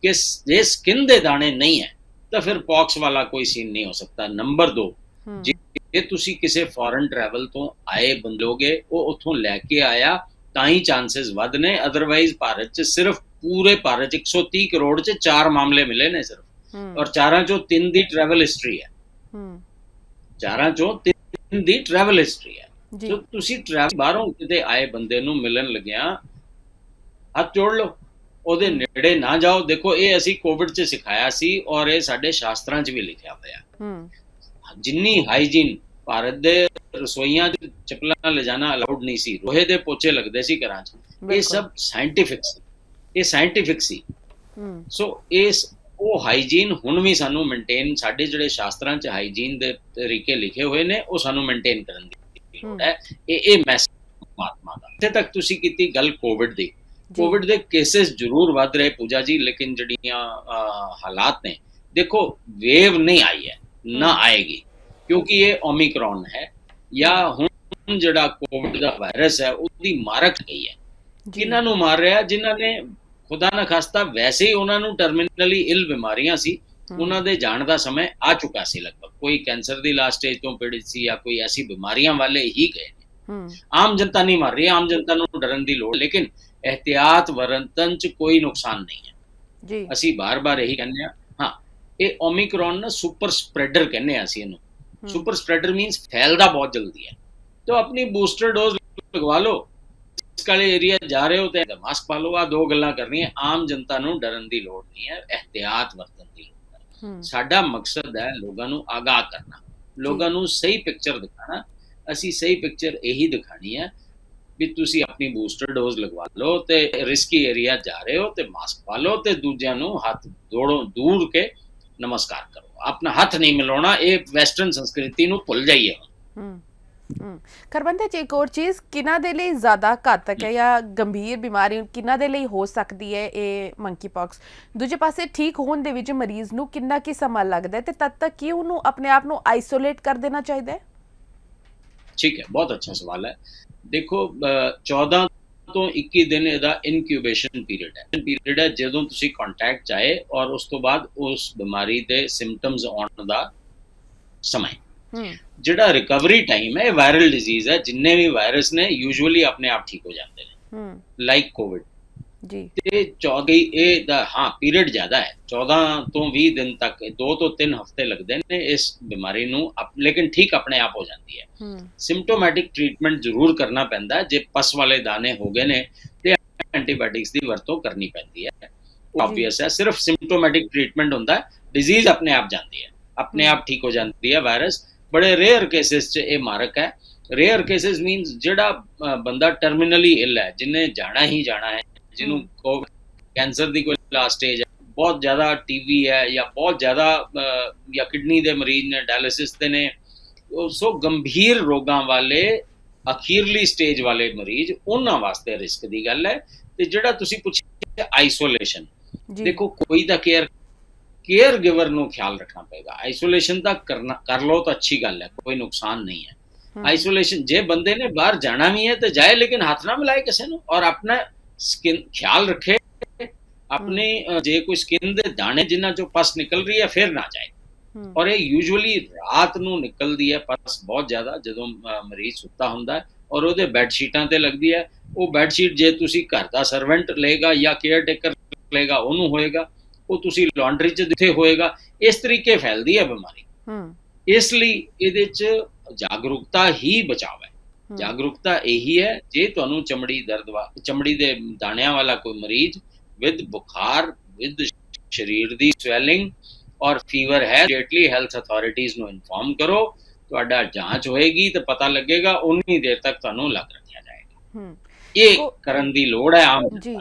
ਕਿ ਜੇ ਸਕਿਨ ਦੇ ਦਾਣੇ ਨਹੀਂ ਹੈ ਤਾਂ ਫਿਰ ਪੌਕਸ ਵਾਲਾ ਕੋਈ ਸੀਨ ਨਹੀਂ ਹੋ ਸਕਦਾ। ਨੰਬਰ 2, ਜੇ ਤੁਸੀਂ ਕਿਸੇ ਫੋਰਨ ਟਰੈਵਲ ਤੋਂ ਆਏ ਬੰਦੋਗੇ, ਉਹ ਉੱਥੋਂ ਲੈ ਕੇ ਆਇਆ ਤਾਂ ਹੀ ਚਾਂਸਸ ਵੱਧ ਨੇ। ਅਦਰਵਾਈਜ਼ ਭਾਰਤ 'ਚ ਸਿਰਫ ਪੂਰੇ ਭਾਰਤ 'ਚ 130 ਕਰੋੜ 'ਚ 4 ਮਾਮਲੇ ਮਿਲੇ ਨੇ ਸਿਰਫ, ਔਰ 4 ਚੋਂ 3 ਦੀ ਟਰੈਵਲ ਹਿਸਟਰੀ ਹੈ, 4 ਚੋਂ 3 ਦੀ ਟਰੈਵਲ ਹਿਸਟਰੀ ਹੈ। ਜੋ ਤੁਸੀਂ ਟਰੈਵਲ ਬਾਹਰੋਂ ਕਿਤੇ ਆਏ ਬੰਦੇ ਨੂੰ ਮਿਲਣ ਲੱਗਿਆ ਹੱਥ ਜੋੜ ਲਓ, ਉਹਦੇ ਨੇੜੇ ਨਾ ਜਾਓ। ਦੇਖੋ ਇਹ ਅਸੀਂ ਕੋਵਿਡ 'ਚ ਸਿਖਾਇਆ ਸੀ ਔਰ ਇਹ ਸਾਡੇ ਸ਼ਾਸਤਰਾਂ 'ਚ ਵੀ ਲਿਖਿਆ ਹੋਇਆ। ਜਿੰਨੀ ਹਾਈਜੀਨ, ਭਾਰਤ ਦੇ ਰਸੋਈਆਂ 'ਚ ਚੱਪਲਾਂ ਲਿਜਾਣਾ ਅਲਾਉਡ ਨਹੀਂ ਸੀ, ਲੋਹੇ ਦੇ ਪੋਚੇ ਲੱਗਦੇ ਸੀ ਘਰਾਂ 'ਚ। ਇਹ ਸਭ ਸਾਇੰਟੀਫਿਕ ਸੀ, ਇਹ ਸਾਇੰਟੀਫਿਕ ਸੀ। ਸੋ ਇਸ ਉਹ ਹਾਈਜੀਨ ਹੁਣ ਵੀ ਸਾਨੂੰ ਮੇਨਟੇਨ, ਸਾਡੇ ਜਿਹੜੇ ਸ਼ਾਸਤਰਾਂ 'ਚ ਹਾਈਜੀਨ ਦੇ ਤਰੀਕੇ ਲਿਖੇ ਹੋਏ ਨੇ ਉਹ ਸਾਨੂੰ ਮੇਨਟੇਨ ਕਰਨ ਦੀ ਲੋੜ ਹੈ। ਇਹ ਮੈਸੇਜ ਪਰਮਾਤਮਾ ਦਾ। ਇੱਥੇ ਤੱਕ ਤੁਸੀਂ ਕੀਤੀ ਗੱਲ ਕੋਵਿਡ ਦੀ, ਕੋਵਿਡ ਦੇ ਕੇਸਿਸ ਜ਼ਰੂਰ ਵੱਧ ਰਹੇ ਪੂਜਾ ਜੀ, ਲੇਕਿਨ ਜਿਹੜੀਆਂ ਹਾਲਾਤ ਨੇ, ਦੇਖੋ ਵੇਵ ਨਹੀਂ ਆਈ ਹੈ, ਨਾ ਆਏਗੀ, ਕਿਉਂਕਿ ਇਹ ਓਮਿਕਰੋਨ ਹੈ ਜਾਂ ਹੁਣ ਜਿਹੜਾ ਕੋਵਿਡ ਦਾ ਵਾਇਰਸ ਹੈ ਉਹਦੀ ਮਾਰਕ ਗਈ ਹੈ। ਕਿਹਨਾਂ ਨੂੰ ਮਾਰ ਰਿਹਾ? ਜਿਨ੍ਹਾਂ ਨੇ ਖੁਦਾ ਨਾ ਖਾਸਤਾ ਵੈਸੇ ਹੀ ਉਹਨਾਂ ਨੂੰ ਟਰਮੀਨਲੀ ਇਲ ਬਿਮਾਰੀਆਂ ਸੀ, ਉਹਨਾਂ ਦੇ ਜਾਣ ਦਾ ਸਮੇਂ ਆ ਚੁੱਕਾ ਸੀ ਲਗਭਗ। ਕੋਈ ਕੈਂਸਰ ਦੀ ਲਾਸਟ ਸਟੇਜ ਤੋਂ ਪੀੜਿਤ ਸੀ ਜਾਂ ਕੋਈ ਐਸੀ ਬਿਮਾਰੀਆਂ ਵਾਲੇ ਹੀ ਗਏ ਨੇ। ਆਮ ਜਨਤਾ ਨਹੀਂ ਮਰ ਰਹੀ, ਆਮ ਜਨਤਾ ਨੂੰ ਡਰਨ ਦੀ ਲੋੜ, ਲੇਕਿਨ एहतियात वरतन च कोई नुकसान नहीं है जी। असी बार बार यही कहने हाँ, ये ओमिक्रॉन ना सुपर स्प्रेडर कहने असी इहनूं। सुपर स्प्रेडर मीनस फैलदा बहुत जल्दी है। तो अपनी बूस्टर डोज लगवा लो, इस वाले एरिया जा रहे हो तो मास्क पा लो। आ दो गल्लां करनी है, आम जनता नूं डरन दी लोड़ नहीं है, एहतियात वरतन दी लोड़ है। साडा मकसद है लोगां नूं आगाह करना, लोगां नूं सही पिक्चर दिखाना। असी सही पिक्चर यही दिखानी है भी तुसी अपनी बूस्टर डोज लगवा लो, ते रिस्की एरिया जा रहे हो तो मास्क पा लो, ते दूजियां नूं हाथ जोड़ो, दूर के नमस्कार करो, अपना हाथ नहीं मिलाना। ये वैसटर्न संस्कृति नूं भुल जाइए। खरबंदे जी, एक और चीज़, किन्हां दे लई ज़्यादा घातक है या गंभीर बीमारी किन्हां दे लई हो सकती है ये मंकी पॉक्स? दूजे पासे ठीक होने दे विच मरीज़ नूं किन्ना की समा लगदा है ते तद तक की उहनूं अपने आप नूं आइसोलेट कर देना चाहिए? ठीक है, बहुत अच्छा सवाल है। देखो 14 ਤੋਂ 21 ਦਿਨ ਇਹਦਾ ਇਨਕਿਊਬੇਸ਼ਨ ਪੀਰੀਅਡ ਹੈ ਜਦੋਂ ਤੁਸੀਂ ਕੰਟੈਕਟ 'ਚ ਆਏ ਔਰ ਉਸ ਤੋਂ ਬਾਅਦ ਉਸ ਬਿਮਾਰੀ ਦੇ ਸਿੰਪਟਮਸ ਆਉਣ ਦਾ ਸਮਾਂ। ਜਿਹੜਾ ਰਿਕਵਰੀ ਟਾਈਮ ਹੈ, ਵਾਇਰਲ ਡਿਜ਼ੀਜ਼ ਹੈ, ਜਿੰਨੇ ਵੀ ਵਾਇਰਸ ਨੇ ਯੂਜੂਅਲੀ ਆਪਣੇ ਆਪ ਠੀਕ ਹੋ ਜਾਂਦੇ ਨੇ, ਲਾਈਕ ਕੋਵਿਡ ਜੀ। ਤੇ 14 ਇਹ ਦਾ ਹਾਂ ਪੀਰੀਅਡ ਜ਼ਿਆਦਾ ਹੈ, 14 ਤੋਂ 20 ਦਿਨ ਤੱਕ, 2 ਤੋਂ 3 ਹਫ਼ਤੇ ਲੱਗਦੇ ਨੇ ਇਸ ਬਿਮਾਰੀ ਨੂੰ, ਲੇਕਿਨ ਠੀਕ ਆਪਣੇ ਆਪ ਹੋ ਜਾਂਦੀ ਹੈ। ਸਿੰਪਟੋਮੈਟਿਕ ਟ੍ਰੀਟਮੈਂਟ ਜ਼ਰੂਰ ਕਰਨਾ ਪੈਂਦਾ ਹੈ। ਜੇ ਪਸ ਵਾਲੇ ਦਾਣੇ ਹੋ ਗਏ ਨੇ ਤੇ ਐਂਟੀਬਾਇਓਟਿਕਸ ਦੀ ਵਰਤੋਂ ਕਰਨੀ ਪੈਂਦੀ ਹੈ, ਆਬਵੀਅਸ ਹੈ। ਸਿਰਫ ਸਿੰਪਟੋਮੈਟਿਕ ਟ੍ਰੀਟਮੈਂਟ ਹੁੰਦਾ ਹੈ, ਡਿਜ਼ੀਜ਼ ਆਪਣੇ ਆਪ ਜਾਂਦੀ ਹੈ, ਆਪਣੇ ਆਪ ਠੀਕ ਹੋ ਜਾਂਦੀ ਹੈ ਵਾਇਰਸ। ਬੜੇ ਰੇਅਰ ਕੇਸਿਸ 'ਚ ਇਹ ਮਾਰਕ ਹੈ। ਰੇਅਰ ਕੇਸਿਸ ਮੀਨਸ ਜਿਹੜਾ ਬੰਦਾ ਟਰਮੀਨਲੀ ਇਲ ਹੈ, ਜਿਹਨੇ ਜਾਣਾ ਹੀ ਜਾਣਾ ਹੈ, ਜਿਹਨੂੰ ਕੈਂਸਰ ਦੀ ਕੋਈ ਲਾਸਟ ਸਟੇਜ ਹੈ, ਬਹੁਤ ਜ਼ਿਆਦਾ ਟੀਵੀ ਹੈ ਜਾਂ ਬਹੁਤ ਜ਼ਿਆਦਾ ਜਾਂ ਕਿਡਨੀ ਦੇ ਮਰੀਜ਼ ਨੇ, ਡਾਇਲਿਸਿਸ ਤੇ ਨੇ, ਸੋ ਗੰਭੀਰ ਰੋਗਾਂ ਵਾਲੇ ਅਖੀਰਲੀ ਸਟੇਜ ਵਾਲੇ ਮਰੀਜ਼, ਉਹਨਾਂ ਵਾਸਤੇ ਰਿਸਕ ਦੀ ਗੱਲ ਹੈ। ਤੇ ਜਿਹੜਾ ਤੁਸੀਂ ਪੁੱਛਿਆ ਆਈਸੋਲੇਸ਼ਨ, ਦੇਖੋ ਕੋਈ ਤਾਂ केयर गिवर ਨੂੰ ਖਿਆਲ ਰੱਖਣਾ ਪਏਗਾ। ਆਈਸੋਲੇਸ਼ਨ ਤਾਂ ਕਰ ਲਓ ਤਾਂ ਅੱਛੀ ਗੱਲ ਹੈ, ਕੋਈ ਨੁਕਸਾਨ ਨਹੀਂ ਹੈ। ਆਈਸੋਲੇਸ਼ਨ ਜੇ ਬੰਦੇ ਨੇ ਬਾਹਰ ਜਾਣਾ ਵੀ ਹੈ ਤਾਂ ਜਾਏ, ਲੇਕਿਨ ਹੱਥ ਨਾ ਮਿਲਾਏ ਕਿਸੇ ਨੂੰ, ਔਰ ਆਪਣਾ ਸਕਿਨ ਖਿਆਲ ਰੱਖੇ। ਆਪਣੇ ਜੇ ਕੋਈ ਸਕਿਨ ਦੇ ਦਾਣੇ ਜਿਨ੍ਹਾਂ ਚੋਂ ਪਸ ਨਿਕਲ ਰਹੀ ਹੈ ਫਿਰ ਨਾ ਜਾਏ। ਔਰ ਇਹ ਯੂਜੂਅਲੀ ਰਾਤ ਨੂੰ ਨਿਕਲਦੀ ਹੈ ਪਸ ਬਹੁਤ ਜ਼ਿਆਦਾ, ਜਦੋਂ ਮਰੀਜ਼ ਸੁੱਤਾ ਹੁੰਦਾ ਹੈ ਔਰ ਉਹਦੇ ਬੈੱਡ ਸ਼ੀਟਾਂ ਤੇ ਲੱਗਦੀ ਹੈ। ਉਹ ਬੈੱਡ ਸ਼ੀਟ ਜੇ ਤੁਸੀਂ ਘਰ ਦਾ ਸਰਵੈਂਟ ਲਏਗਾ ਜਾਂ ਕੇਅਰ ਟੇਕਰ ਲਏਗਾ ਉਹਨੂੰ ਹੋਏਗਾ, ਉਹ ਤੁਸੀਂ ਲਾਂਡਰੀ 'ਚ ਦਿੱਤੇ ਹੋਏਗਾ। ਇਸ ਤਰੀਕੇ ਫੈਲਦੀ ਹੈ ਬਿਮਾਰੀ। ਇਸ ਲਈ ਇਹਦੇ 'ਚ ਜਾਗਰੂਕਤਾ ਹੀ ਬਚਾਵ ਹੈ। ਜਾਗਰੂਕਤਾ ਇਹੀ ਹੈ, ਜੇ ਤੁਹਾਨੂੰ ਚਮੜੀ ਦੇ ਦਾਣਿਆਂ ਵਾਲਾ ਕੋਈ ਮਰੀਜ਼ ਵਿਦ ਬੁਖਾਰ, ਵਿਦ ਸਰੀਰ ਦੀ ਸਵੈਲਿੰਗ ਔਰ ਫੀਵਰ ਹੈ, ਇਮੀਡੀਏਟਲੀ ਹੈਲਥ ਅਥਾਰਟੀਜ਼ ਨੂੰ ਇਨਫੋਰਮ ਕਰੋ। ਤੁਹਾਡਾ ਜਾਂਚ ਹੋਏਗੀ ਤਾਂ ਪਤਾ ਲੱਗੇਗਾ, ਉਨੀ ਦੇਰ ਤੱਕ ਤੁਹਾਨੂੰ ਲੱਗ ਰੱਖਿਆ ਜਾਏਗਾ। ਇਹ ਕਰਨ ਦੀ ਲੋੜ ਹੈ ਆਮ ਜੀ।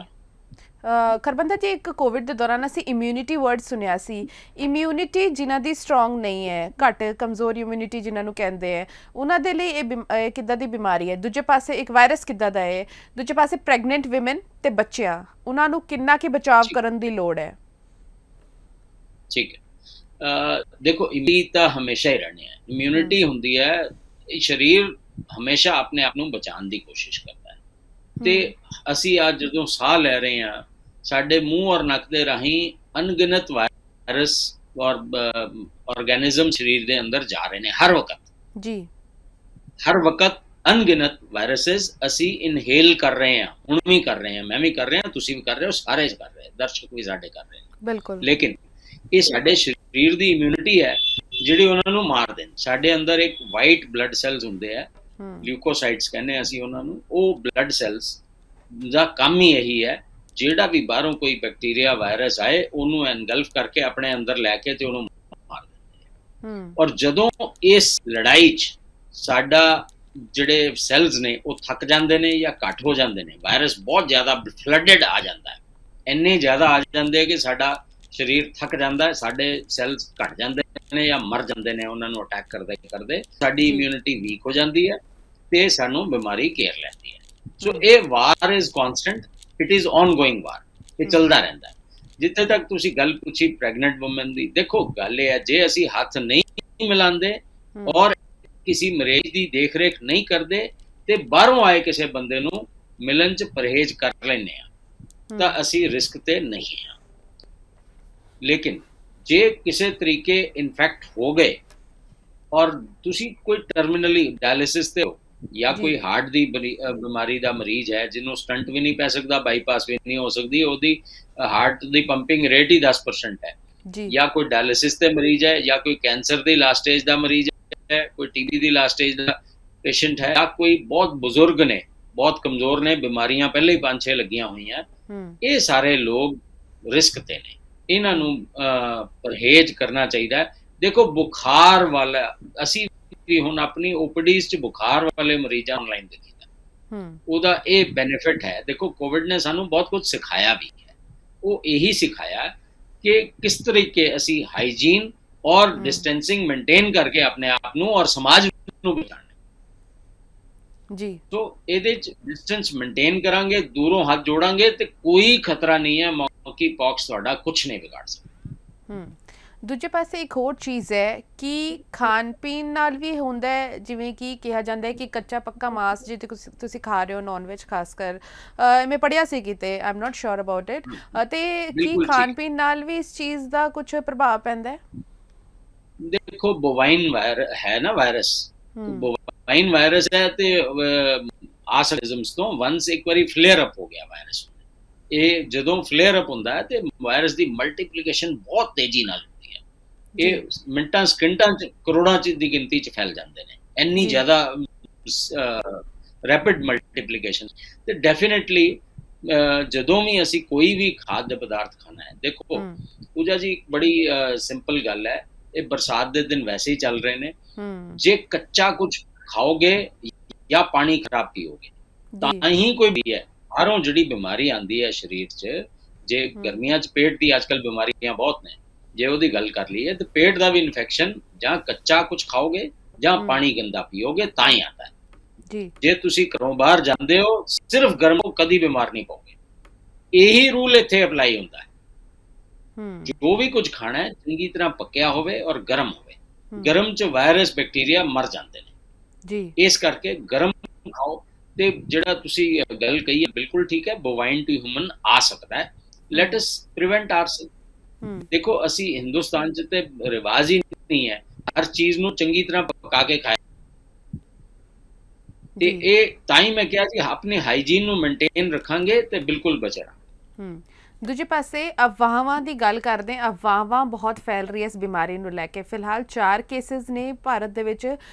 ਖਰਬੰਦਾ ਜੀ, ਇੱਕ ਕੋਵਿਡ ਦੇ ਦੌਰਾਨ ਅਸੀਂ ਇਮਿਊਨਿਟੀ ਵਰਡ ਸੁਣਿਆ ਸੀ। ਇਮਿਊਨਿਟੀ ਜਿਨ੍ਹਾਂ ਦੀ ਸਟਰੋਂਗ ਨਹੀਂ ਹੈ, ਘੱਟ ਕਮਜ਼ੋਰ ਇਮਿਊਨਿਟੀ ਜਿਨ੍ਹਾਂ ਨੂੰ ਕਹਿੰਦੇ ਹੈ, ਉਹਨਾਂ ਦੇ ਲਈ ਇਹ ਕਿੱਦਾਂ ਦੀ ਬਿਮਾਰੀ ਹੈ? ਦੂਜੇ ਪਾਸੇ ਇੱਕ ਵਾਇਰਸ ਕਿੱਦਾਂ ਦਾ ਹੈ? ਦੂਜੇ ਪਾਸੇ ਪ੍ਰੈਗਨੈਂਟ ਵਿਮਨ ਤੇ ਬੱਚਿਆਂ, ਉਹਨਾਂ ਨੂੰ ਕਿੰਨਾ ਕੀ ਬਚਾਅ ਕਰਨ ਦੀ ਲੋੜ ਹੈ? ਠੀਕ ਹੈ, ਦੇਖੋ ਇਮਿਊਨਿਟੀ ਤਾਂ ਹਮੇਸ਼ਾ ਹੀ ਰਹਿਣੀ ਹੈ। ਇਮਿਊਨਿਟੀ ਹੁੰਦੀ ਹੈ, ਸਰੀਰ ਹਮੇਸ਼ਾ ਆਪਣੇ ਆਪ ਨੂੰ ਬਚਾਉਣ ਦੀ ਕੋਸ਼ਿਸ਼ ਕਰਦਾ ਹੈ। ਤੇ ਅਸੀਂ ਅੱਜ ਜਦੋਂ ਸਾਹ ਲੈ ਰਹੇ ਹਾਂ, ਸਾਡੇ ਮੂੰਹ ਔਰ ਨੱਕ ਦੇ ਰਾਹੀਂ ਅਣਗਿਣਤ ਵਾਇਰਸ ਔਰ ਆਰਗੈਨਿਜ਼ਮ ਸਰੀਰ ਦੇ ਅੰਦਰ ਜਾ ਰਹੇ ਨੇ ਹਰ ਵਕਤ ਜੀ। ਹਰ ਵਕਤ ਅਣਗਿਣਤ ਵਾਇਰਸਿਸ ਅਸੀਂ ਇਨਹੇਲ ਕਰ ਰਹੇ ਹਾਂ। ਹੁਣ ਵੀ ਕਰ ਰਹੇ ਹਾਂ, ਮੈਂ ਵੀ ਕਰ ਰਿਹਾ, ਤੁਸੀਂ ਵੀ ਕਰ ਰਹੇ ਹੋ, ਸਾਰੇ ਕਰ ਰਹੇ, ਦਰਸ਼ਕ ਵੀ ਸਾਡੇ ਕਰ ਰਹੇ ਨੇ। ਬਿਲਕੁਲ। ਲੇਕਿਨ ਇਹ ਸਾਡੇ ਸਰੀਰ ਦੀ ਇਮਿਊਨਿਟੀ ਹੈ ਜਿਹੜੀ ਉਹਨਾਂ ਨੂੰ ਮਾਰ ਦੇਣ। ਸਾਡੇ ਅੰਦਰ ਇੱਕ ਵਾਈਟ ਬਲੱਡ ਸੈਲਸ ਹੁੰਦੇ ਆ ਲਿਊਕੋਸਾਈਟਸ ਕਹਿੰਦੇ ਅਸੀਂ ਉਹਨਾਂ ਨੂੰ, ਉਹ ਬਲੱਡ ਸੈਲਸ ਦਾ ਕੰਮ ਹੀ ਇਹੀ ਹੈ, ਜਿਹੜਾ ਵੀ ਬਾਹਰੋਂ ਕੋਈ ਬੈਕਟੀਰੀਆ ਵਾਇਰਸ ਆਏ ਉਹਨੂੰ ਐਨਗਲਫ ਕਰਕੇ ਆਪਣੇ ਅੰਦਰ ਲੈ ਕੇ ਤੇ ਉਹਨੂੰ ਮਾਰ ਦਿੰਦੇ ਆ। ਔਰ ਜਦੋਂ ਇਸ ਲੜਾਈ 'ਚ ਸਾਡਾ ਜਿਹੜੇ ਸੈਲਸ ਨੇ ਉਹ ਥੱਕ ਜਾਂਦੇ ਨੇ ਜਾਂ ਘੱਟ ਹੋ ਜਾਂਦੇ ਨੇ, ਵਾਇਰਸ ਬਹੁਤ ਜ਼ਿਆਦਾ ਫਲੱਡਡ ਆ ਜਾਂਦਾ ਹੈ, ਇੰਨੇ ਜ਼ਿਆਦਾ ਆ ਜਾਂਦੇ ਕਿ ਸਾਡਾ ਸਰੀਰ ਥੱਕ ਜਾਂਦਾ ਹੈ, ਸਾਡੇ ਸੈਲਸ ਘਟ ਜਾਂਦੇ ਨੇ ਜਾਂ ਮਰ ਜਾਂਦੇ ਨੇ ਉਹਨਾਂ ਨੂੰ ਅਟੈਕ ਕਰਦੇ ਕਰਦੇ, ਸਾਡੀ ਇਮਿਊਨਿਟੀ ਵੀਕ ਹੋ ਜਾਂਦੀ ਹੈ ਤੇ ਸਾਨੂੰ ਬਿਮਾਰੀ ਘੇਰ ਲੈਂਦੀ ਹੈ। ਸੋ ਇਹ ਵਾਰ ਇਜ਼ ਕਨਸਟੈਂਟ, ਇਟ ਇਜ਼ ਔਨਗੋਇੰਗ ਵਾਰ, ਇਹ ਚੱਲਦਾ ਰਹਿੰਦਾ ਹੈ। ਜਿੱਥੇ ਤੱਕ ਤੁਸੀਂ ਗੱਲ ਪੁੱਛੀ ਪ੍ਰੈਗਨੈਂਟ ਵੂਮਨ ਦੀ, ਦੇਖੋ ਗੱਲ ਇਹ ਹੈ, ਜੇ ਅਸੀਂ ਹੱਥ ਨਹੀਂ ਮਿਲਾਉਂਦੇ ਔਰ ਕਿਸੇ ਮਰੀਜ਼ ਦੀ ਦੇਖ ਰੇਖ ਨਹੀਂ ਕਰਦੇ ਤੇ ਬਾਹਰੋਂ ਆਏ ਕਿਸੇ ਬੰਦੇ ਨੂੰ ਮਿਲਣ 'ਚ ਪਰਹੇਜ਼ ਕਰ ਲੈਂਦੇ ਆ ਤਾਂ ਅਸੀਂ ਰਿਸਕ ਤੇ ਨਹੀਂ ਹਾਂ। ਲੇਕਿਨ ਜੇ ਕਿਸੇ ਤਰੀਕੇ ਇਨਫੈਕਟ ਹੋ ਗਏ ਔਰ ਤੁਸੀਂ ਕੋਈ ਟਰਮੀਨਲੀ ਡਾਇਲਿਸਿਸ ਤੇ ਹੋ ਜਾਂ ਕੋਈ ਹਾਰਟ ਦੀ ਬਿਮਾਰੀ ਦਾ ਮਰੀਜ਼ ਹੈ ਜਿਹਨੂੰ ਸਟੰਟ ਵੀ ਨਹੀਂ ਪੈ ਸਕਦਾ, ਬਾਈਪਾਸ ਵੀ ਨਹੀਂ ਹੋ ਸਕਦੀ, ਉਹਦੀ ਹਾਰਟ ਦੀ ਪੰਪਿੰਗ ਰੇਟ ਹੀ 10% ਹੈ, ਜਾਂ ਕੋਈ ਡਾਇਲਿਸਿਸ ਤੇ ਮਰੀਜ਼ ਹੈ, ਜਾਂ ਕੋਈ ਕੈਂਸਰ ਦੀ ਲਾਸਟ ਸਟੇਜ ਦਾ ਮਰੀਜ਼ ਹੈ, ਕੋਈ ਟੀਬੀ ਦੀ ਲਾਸਟ ਸਟੇਜ ਦਾ ਪੇਸ਼ੈਂਟ ਹੈ, ਜਾਂ ਕੋਈ ਬਹੁਤ ਬਜ਼ੁਰਗ ਨੇ, ਬਹੁਤ ਕਮਜ਼ੋਰ ਨੇ, ਬਿਮਾਰੀਆਂ ਪਹਿਲੇ ਹੀ 5-6 ਲੱਗੀਆਂ ਹੋਈਆਂ, ਇਹ ਸਾਰੇ ਲੋਕ ਰਿਸਕ ਤੇ ਨੇ, ਇਹਨਾਂ ਨੂੰ ਪਰਹੇਜ਼ ਕਰਨਾ ਚਾਹੀਦਾ। ਦੇਖੋ ਬੁਖਾਰ ਵਾਲਾ, ਅਸੀਂ ਵੀ ਹੁਣ ਆਪਣੀ ਓਪੀਡੀਜ਼ 'ਚ ਬੁਖਾਰ ਵਾਲੇ ਮਰੀਜ਼ਾਂ ਆਨਲਾਈਨ ਦੇਖੀਦਾ, ਉਹਦਾ ਇਹ ਬੈਨੀਫਿਟ ਹੈ। ਦੇਖੋ ਕੋਵਿਡ ਨੇ ਸਾਨੂੰ ਬਹੁਤ ਕੁਝ ਸਿਖਾਇਆ ਵੀ ਹੈ, ਉਹ ਇਹੀ ਸਿਖਾਇਆ ਕਿ ਕਿਸ ਤਰੀਕੇ ਅਸੀਂ ਹਾਈਜੀਨ ਔਰ ਡਿਸਟੈਂਸਿੰਗ ਮੇਨਟੇਨ ਕਰਕੇ ਆਪਣੇ ਆਪ ਨੂੰ ਔਰ ਸਮਾਜ ਨੂੰ ਬਚਾਉਣਾ ਜੀ। ਸੋ ਇਹਦੇ 'ਚ ਡਿਸਟੈਂਸ ਮੇਨਟੇਨ ਕਰਾਂਗੇ, ਦੂਰੋਂ ਹੱਥ ਜੋੜਾਂਗੇ ਤੇ ਕੋਈ ਖਤਰਾ ਨਹੀਂ ਹੈ, ਮੌਕੀ ਪੌਕਸ ਤੁਹਾਡਾ ਕੁਝ ਨਹੀਂ ਵਿਗਾੜ ਸਕਦਾ। ਦੂਜੇ ਪਾਸੇ ਇੱਕ ਹੋਰ ਚੀਜ਼ ਹੈ ਕਿ ਖਾਣ ਪੀਣ ਨਾਲ ਵੀ ਹੁੰਦਾ ਹੈ, ਜਿਵੇਂ ਕਿ ਕਿਹਾ ਜਾਂਦਾ ਹੈ ਕਿ ਕੱਚਾ ਪੱਕਾ ਮਾਸ ਜੇ ਤੁਸੀਂ ਖਾ ਰਹੇ ਹੋ, ਨੌਨ ਵੈਜ ਖਾਸ ਕਰ, ਮੈਂ ਪੜ੍ਹਿਆ ਸੀ ਕਿਤੇ, I am not sure about it, ਅਤੇ ਕੀ ਖਾਣ ਪੀਣ ਨਾਲ ਵੀ ਇਸ ਚੀਜ਼ ਦਾ ਕੁਝ ਪ੍ਰਭਾਵ ਪੈਂਦਾ ਹੈ? ਦੇਖੋ ਬੋਵਾਈਨ ਹੈ ਨਾ ਵਾਇਰਸ, ਬੋਵਾਈਨ ਵਾਇਰਸ ਹੈ ਤੇ ਆਰਗੈਨਿਜ਼ਮਸ ਤੋਂ ਵਨਸ ਇੱਕ ਵਾਰੀ ਫਲੇਅਰ ਅਪ ਹੋ ਗਿਆ ਵਾਇਰਸ, ਇਹ ਜਦੋਂ ਫਲੇਅਰ ਅਪ ਹੁੰਦਾ ਹੈ ਤੇ ਵਾਇਰਸ ਦੀ ਮਲਟੀਪਲੀਕੇਸ਼ਨ ਬਹੁਤ ਤੇਜ਼ੀ ਨਾਲ ਹੁੰਦੀ ਹੈ, ਇਹ ਮਿੰਟਾਂ ਸਕਿੰਟਾਂ 'ਚ ਕਰੋੜਾਂ 'ਚ ਦੀ ਗਿਣਤੀ 'ਚ ਫੈਲ ਜਾਂਦੇ ਨੇ, ਇੰਨੀ ਜ਼ਿਆਦਾ ਰੈਪਿਡ ਮਲਟੀਪਲੀਕੇਸ਼ਨ। ਤੇ ਡੈਫੀਨੇਟਲੀ ਜਦੋਂ ਵੀ ਅਸੀਂ ਕੋਈ ਵੀ ਖਾद्य ਪਦਾਰਥ ਖਾਣਾ ਹੈ, ਦੇਖੋ ਪੂਜਾ ਜੀ ਬੜੀ ਸਿੰਪਲ ਗੱਲ ਹੈ, ਇਹ ਬਰਸਾਤ ਦੇ ਦਿਨ ਵੈਸੇ ਹੀ ਚੱਲ ਰਹੇ ਨੇ, ਜੇ ਕੱਚਾ ਕੁਝ ਖਾਓਗੇ ਜਾਂ ਪਾਣੀ ਖਰਾਬ ਪੀਓਗੇ ਤਾਂ ਹੀ ਕੋਈ ਵੀ ਹੈ ਬਾਹਰੋਂ ਜਿਹੜੀ ਬਿਮਾਰੀ ਆਉਂਦੀ ਹੈ ਸਰੀਰ 'ਚ, ਜੇ ਗਰਮੀਆਂ 'ਚ ਪੇਟ ਦੀ ਅੱਜ ਕੱਲ੍ਹ ਬਿਮਾਰੀਆਂ ਬਹੁਤ ਨੇ, ਜੇ ਉਹਦੀ ਗੱਲ ਕਰ ਲਈਏ ਤਾਂ ਪੇਟ ਦਾ ਵੀ ਇਨਫੈਕਸ਼ਨ ਜਾਂ ਕੱਚਾ ਕੁਝ ਖਾਓਗੇ ਜਾਂ ਪਾਣੀ ਗੰਦਾ ਪੀਓਗੇ ਤਾਂ ਹੀ ਆਉਂਦਾ ਹੈ। ਜੇ ਤੁਸੀਂ ਘਰੋਂ ਬਾਹਰ ਜਾਂਦੇ ਹੋ ਸਿਰਫ ਗਰਮ ਹੋ, ਕਦੀ ਬਿਮਾਰ ਨਹੀਂ ਪਓਗੇ, ਇਹੀ ਰੂਲ ਇੱਥੇ ਅਪਲਾਈ ਹੁੰਦਾ ਹੈ। ਜੋ ਵੀ ਕੁਝ ਖਾਣਾ ਹੈ ਚੰਗੀ ਤਰ੍ਹਾਂ ਪੱਕਿਆ ਹੋਵੇ ਔਰ ਗਰਮ ਹੋਵੇ, ਗਰਮ 'ਚ ਵਾਇਰਸ ਬੈਕਟੀਰੀਆ ਮਰ ਜਾਂਦੇ ਨੇ, ਇਸ ਕਰਕੇ ਗਰਮ ਖਾਓ। ਤੇ ਜਿਹੜਾ ਤੁਸੀਂ ਗੱਲ ਕਹੀ ਹੈ ਬਿਲਕੁਲ ਠੀਕ ਹੈ, ਬੋਵਾਈਨ ਟੂ ਹਿਊਮਨ ਆ ਸਕਦਾ ਹੈ, ਲੈਟ ਅਸ ਪ੍ਰੀਵੈਂਟ ਆਰਸੈਲਫ। ਦੇਖੋ ਅਸੀਂ ਹਿੰਦੁਸਤਾਨ 'ਚ ਤੇ ਰਿਵਾਜ ਹੀ ਨਹੀਂ ਹੈ ਹਰ ਚੀਜ਼ ਨੂੰ ਚੰਗੀ ਤਰ੍ਹਾਂ ਪਕਾ ਕੇ ਖਾਏ, ਤੇ ਇਹ ਤਾਂ ਹੀ ਮੈਂ ਕਿਹਾ ਜੀ ਆਪਣੇ ਹਾਈਜੀਨ ਨੂੰ ਮੇਨਟੇਨ ਰੱਖਾਂਗੇ ਤੇ ਬਿਲਕੁਲ ਬਚਣਾ। ਦੂਜੇ ਪਾਸੇ ਅਫਵਾਹਾਂ ਦੀ ਗੱਲ ਕਰਦੇ ਹਾਂ, ਅਫਵਾਹਾਂ ਬਹੁਤ ਫੈਲ ਰਹੀ ਹੈ ਇਸ ਬਿਮਾਰੀ ਨੂੰ ਲੈ ਕੇ। ਫਿਲਹਾਲ 4 ਕੇਸਿਸ ਨੇ ਭਾਰਤ ਦੇ ਵਿੱਚ,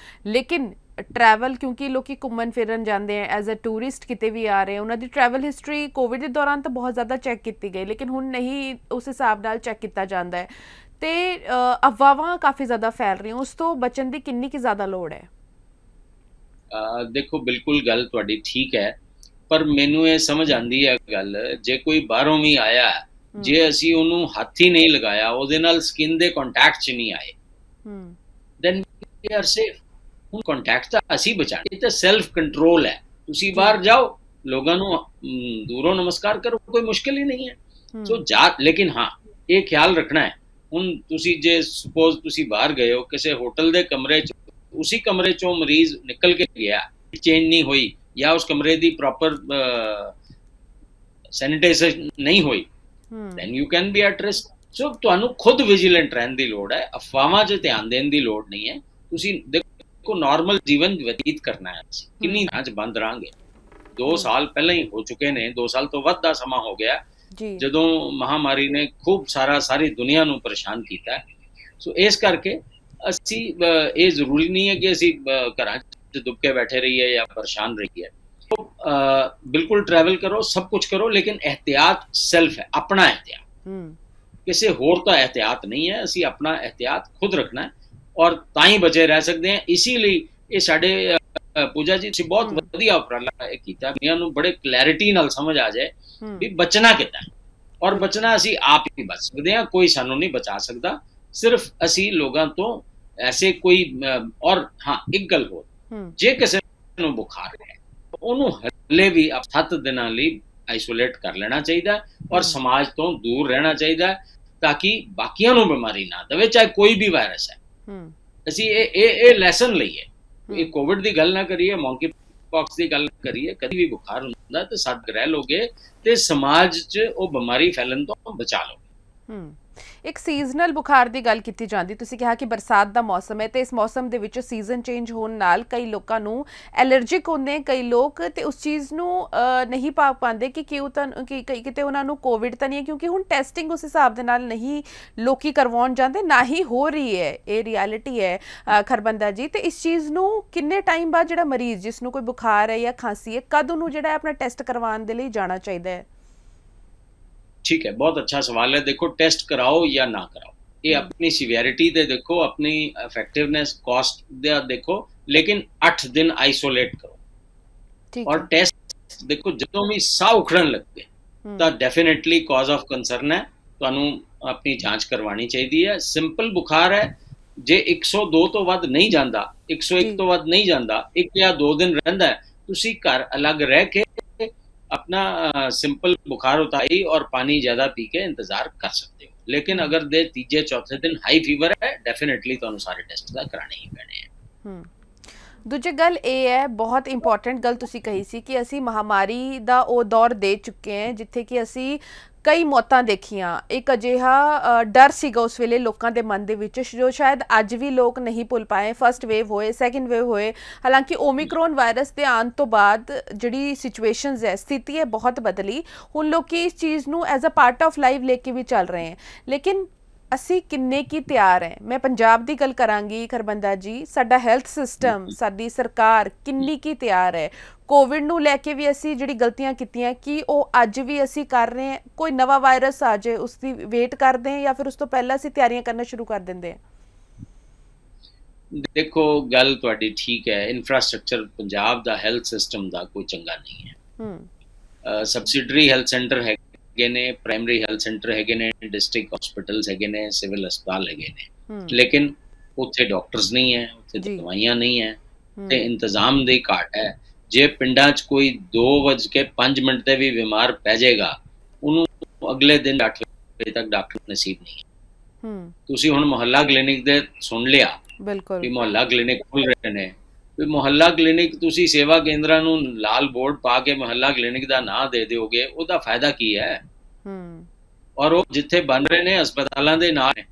ਲੇਕਿਨ ਟਰੈਵਲ ਕਿਉਂਕਿ ਲੋਕੀ ਘੁੰਮਣ ਫਿਰਨ ਜਾਂਦੇ ਹੈ, ਐਜ਼ ਅ ਟੂਰਿਸਟ ਕਿਤੇ ਵੀ ਆ ਰਹੇ, ਉਹਨਾਂ ਦੀ ਟਰੈਵਲ ਹਿਸਟਰੀ ਕੋਵਿਡ ਦੇ ਦੌਰਾਨ ਤਾਂ ਬਹੁਤ ਜ਼ਿਆਦਾ ਚੈੱਕ ਕੀਤੀ ਗਈ, ਲੇਕਿਨ ਹੁਣ ਨਹੀਂ ਉਸ ਹਿਸਾਬ ਨਾਲ ਚੈੱਕ ਕੀਤਾ ਜਾਂਦਾ ਹੈ, ਤੇ ਅਫਵਾਹਾਂ ਕਾਫੀ ਜ਼ਿਆਦਾ ਫੈਲ ਰਹੀਆਂ, ਉਸ ਤੋਂ ਬਚਣ ਦੀ ਕਿੰਨੀ ਕੁ ਜ਼ਿਆਦਾ ਲੋੜ ਹੈ? ਦੇਖੋ ਬਿਲਕੁਲ ਗੱਲ ਤੁਹਾਡੀ ਠੀਕ ਹੈ, ਪਰ ਮੈਨੂੰ ਇਹ ਸਮਝ ਆਉਂਦੀ ਹੈ ਗੱਲ, ਜੇ ਕੋਈ ਬਾਹਰੋਂ ਵੀ ਆਇਆ, ਜੇ ਅਸੀਂ ਉਹਨੂੰ ਹੱਥ ਹੀ ਨਹੀਂ ਲਗਾਇਆ, ਉਹਦੇ ਨਾਲ ਸਕਿਨ ਦੇ ਕੰਟੈਕਟ 'ਚ ਨਹੀਂ ਆਏ, ਦੈਨ ਵੀ ਆਰ ਸੇਫ। ਹੁਣ ਕੰਟੈਕਟ ਤਾਂ ਅਸੀਂ ਬਚਾਣਾ, ਇਹ ਤਾਂ ਸੈਲਫ ਕੰਟਰੋਲ ਹੈ। ਤੁਸੀਂ ਬਾਹਰ ਜਾਓ, ਲੋਕਾਂ ਨੂੰ ਦੂਰੋਂ ਨਮਸਕਾਰ ਕਰੋ, ਕੋਈ ਮੁਸ਼ਕਿਲ ਹੀ ਨਹੀਂ ਹੈ। ਸੋ ਲੇਕਿਨ ਹਾਂ ਇਹ ਖਿਆਲ ਰੱਖਣਾ ਹੈ, ਹੁਣ ਤੁਸੀਂ ਜੇ ਸਪੋਜ਼ ਤੁਸੀਂ ਬਾਹਰ ਗਏ ਹੋ ਕਿਸੇ ਹੋਟਲ ਦੇ ਕਮਰੇ 'ਚ, ਉਸੇ ਕਮਰੇ 'ਚੋਂ ਮਰੀਜ਼ ਨਿਕਲ ਕੇ ਗਿਆ, ਚੇਂਜ ਨਹੀਂ ਹੋਈ ਜਾਂ ਉਸ ਕਮਰੇ ਦੀ ਪ੍ਰੋਪਰ ਸੈਨੀਟਾਈਜ਼ੇਸ਼ਨ ਨਹੀਂ ਹੋਈ, then you can be at risk. So ਤੁਹਾਨੂੰ ਖੁਦ ਵਿਜੀਲੈਂਟ ਰਹਿਣ ਦੀ ਲੋੜ ਹੈ, ਅਫਵਾਹਾਂ 'ਚ ਧਿਆਨ ਦੇਣ ਦੀ ਲੋੜ ਨਹੀਂ ਹੈ। ਤੁਸੀਂ ਦੇਖੋ ਨਾਰਮਲ ਜੀਵਨ ਬਤੀਤ ਕਰਨਾ ਹੈ, ਕਿੰਨੀ ਨਾ 'ਚ ਬੰਦ ਰਹਾਂਗੇ। 2 ਸਾਲ ਪਹਿਲਾਂ ਹੀ ਹੋ ਚੁੱਕੇ ਨੇ, 2 ਸਾਲ ਤੋਂ ਵੱਧ ਦਾ ਸਮਾਂ ਹੋ ਗਿਆ ਜਦੋਂ ਮਹਾਮਾਰੀ ਨੇ ਖੂਬ ਸਾਰੀ ਦੁਨੀਆ ਨੂੰ ਪਰੇਸ਼ਾਨ ਕੀਤਾ। ਸੋ ਇਸ ਕਰਕੇ ਅਸੀਂ ਇਹ ਜ਼ਰੂਰੀ ਨਹੀਂ ਹੈ ਕਿ ਅਸੀਂ ਘਰਾਂ 'ਚ च दुब के बैठे रहिए या परेशान रहिए। तो बिल्कुल ट्रैवल करो, सब कुछ करो, लेकिन एहतियात सेल्फ है, अपना एहतियात, किसी होर दा एहतियात नहीं है। असी अपना एहतियात खुद रखना है और तां ही बचे रह सकते हैं। इसीलिए ये साडे पूजा जी तुसीं बहुत वधिया उपराला कीता, दुनिया नूं बड़े क्लैरिटी नाल समझ आ जाए भी बचना कितना है, और बचना असी आप ही बच सकते हैं, कोई सानू नहीं बचा सकता। सिर्फ असी लोगों तो ऐसे कोई और हाँ एक गल हो, जे किसी नूं बुखार है उन्होंने हले भी 7 दिनों लिए आइसोलेट कर लेना चाहिए और समाज तो दूर रहना चाहिए, ताकि बाकियां नूं बीमारी ना दवे, चाहे कोई भी वायरस है। असी ये लैसन लईए, ये कोविड की गल ना करिए, मॉन्की पॉक्स की गल करिए, कभी भी बुखार हुंदा ते सत रह लोगे ते समाज च वो बीमारी फैलन तो बचा लोगे। एक सीजनल बुखार की गल की जाती, तुसीं कहा कि बरसात का मौसम है तो इस मौसम के विच सीजन चेंज होने नाल कई लोगों को एलर्जिक होंदे, कई लोग तो उस चीज़ नूं नहीं पा पाते कि किते उन्होंने कोविड तो नहीं है, क्योंकि हुण टेस्टिंग उस हिसाब दे नाल नहीं लोग करवाउण जाते, ना ही हो रही है। ये रियलिटी है खरबंदा जी। तो इस चीज़ नूं किन्ने टाइम बाद जिहड़ा मरीज़ जिसनूं कोई बुखार है या खांसी है, कद उहनूं जिहड़ा अपना टेस्ट करवाउण दे लई जाना चाहिए है? ठीक है, बहुत अच्छा सवाल है। देखो, टेस्ट कराओ या ना कराओ, ये अपनी सीवियरिटी दे देखो, अपनी इफेक्टिवनेस कॉस्ट दे देखो, लेकिन 8 दिन आइसोलेट करो। और टेस्ट देखो, जो भी साह उखड़न लगते तो डेफिनेटली कॉज ऑफ कंसर्न है, तुहानू अपनी जांच करवानी चाहिए है। सिंपल बुखार है, जे 102 तो वध नहीं जाता, 101 तो वध नहीं जाता, 1 या 2 दिन रहिंदा है, तुसी घर अलग रह के अपना सिंपल बुखार उतारी और पानी ज्यादा पी के इंतजार कर सकते हो। लेकिन अगर दे तीजे चौथे दिन हाई फीवर है, डेफिनेटली तो सारे टेस्ट का कराने ही पैने हैं। दूजी गल ये है, बहुत इंपॉर्टेंट गल तुसी कही सी कि असी महामारी का वो दौर दे चुके हैं जिथे कि असी कई मौतां देखियां। एक अजिहा डर सीगा उस वेले लोगों के मन के, जो शायद अज भी लोग नहीं भुल पाए। फस्ट वेव होए, सैकेंड वेव होए, हालांकि ओमिक्रॉन वायरस के आने तो बाद जिहड़ी सिचुएशनस है, स्थिति है, बहुत बदली। हुण लोग इस चीज़ नूं as a part of life लेके भी चल रहे हैं, लेकिन असी किन्ने की तैयार हैं? मैं पंजाब की गल करांगी खरबंदा जी, साडा हैल्थ सिस्टम, साडी सरकार किन्नी की तैयार है? कोविड नूं लैके भी असी जिहड़ी गलतियां कीतियां कि वो अज भी असी कर रहे हैं? कोई नवा वायरस आ जाए उसकी वेट करते हैं या फिर उस तो पहला असी तैयारियां करना शुरू कर देंदे हैं? देखो, गल तुहाडी ठीक है, इंफ्रास्ट्रक्चर पंजाब दा हेल्थ सिस्टम दा कोई चंगा नहीं है। सबसिडरी हेल्थ सेंटर है ने, प्राइमरी हेल्थ सेंटर है ने, डिस्ट्रिक्ट हॉस्पिटल्स है ने, सिविल अस्पताल है ने, लेकिन उत्थे डॉक्टर्स नहीं है, उत्थे दवाइयां नहीं है, ते इंतजाम दी घाट है। जे पिंडां च कोई 2:05 ते भी बीमार पै जाएगा, उन्होंने अगले दिन 8 बजे तक डॉक्टर नसीब नहीं है। तुसी हुण मोहल्ला क्लिनिक दे सुन लिया, बिल्कुल भी मोहल्ला क्लिनिक खुल रहे ने, मुहल्ला क्लिनिक तुसी सेवा केंद्रां नूं लाल बोर्ड पा के मुहल्ला क्लिनिक दा नाम दे दोगे, उहदा फायदा की है? और वो जिथे बन रहे ने अस्पतालों के नाम है,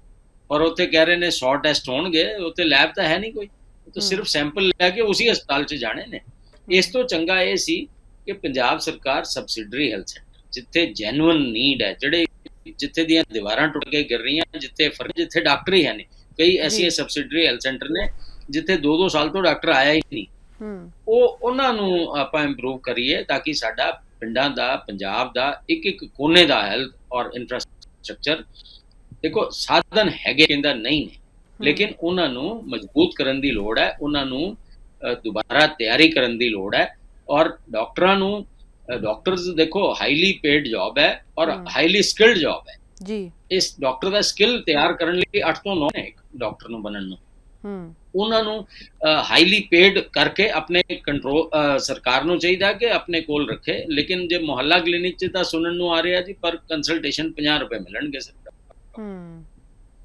और उत्थे कह रहे ने 100 टेस्ट होणगे, उत्थे लैब तो है नहीं कोई, तो सिर्फ सैंपल लैके उसी अस्पताल च जाने ने। इस तो चंगा ये सी कि पंजाब सरकार सबसिडरी हेल्थ सेंटर, जिथे जैनुअन नीड है, जिहड़े जिथे दियां दीवारां टुट के गिर रही हैं, जिथे डॉक्टर ही है नहीं, कई ऐसी सबसिडरी हेल्थ सेंटर ने जिथे 2-2 साल तो डॉक्टर आया ही नहीं, वो उन्हां नूं आपां इंप्रूव करिए, ताकि साडा पिंडां दा, पंजाब दा एक कोने दा हेल्थ और इंफ्रास्ट्रक्चर, देखो साधन हैगे कहंदा नहीं ने, लेकिन उन्हां नूं मजबूत करन दी लोड़ है, उन्हां नूं दोबारा तैयारी करन दी लोड़ है। और डॉक्टरां नूं, डॉक्टर्स देखो हाईली पेड जॉब है और हाईली स्किल्ड जॉब है जी। इस डॉक्टर दा स्किल तैयार करन लई 8 ਤੋਂ 9 है डॉक्टर नूं बनन नूं, उन्होंने हाईली पेड करके अपने कंट्रोल सरकार नूं चाहिए कि अपने कोल रखे। लेकिन जो मुहल्ला क्लिनिक च तां सुनन नूं आ रहा जी पर कंसल्टेशन 50 रुपए मिलणगे सिर्फ।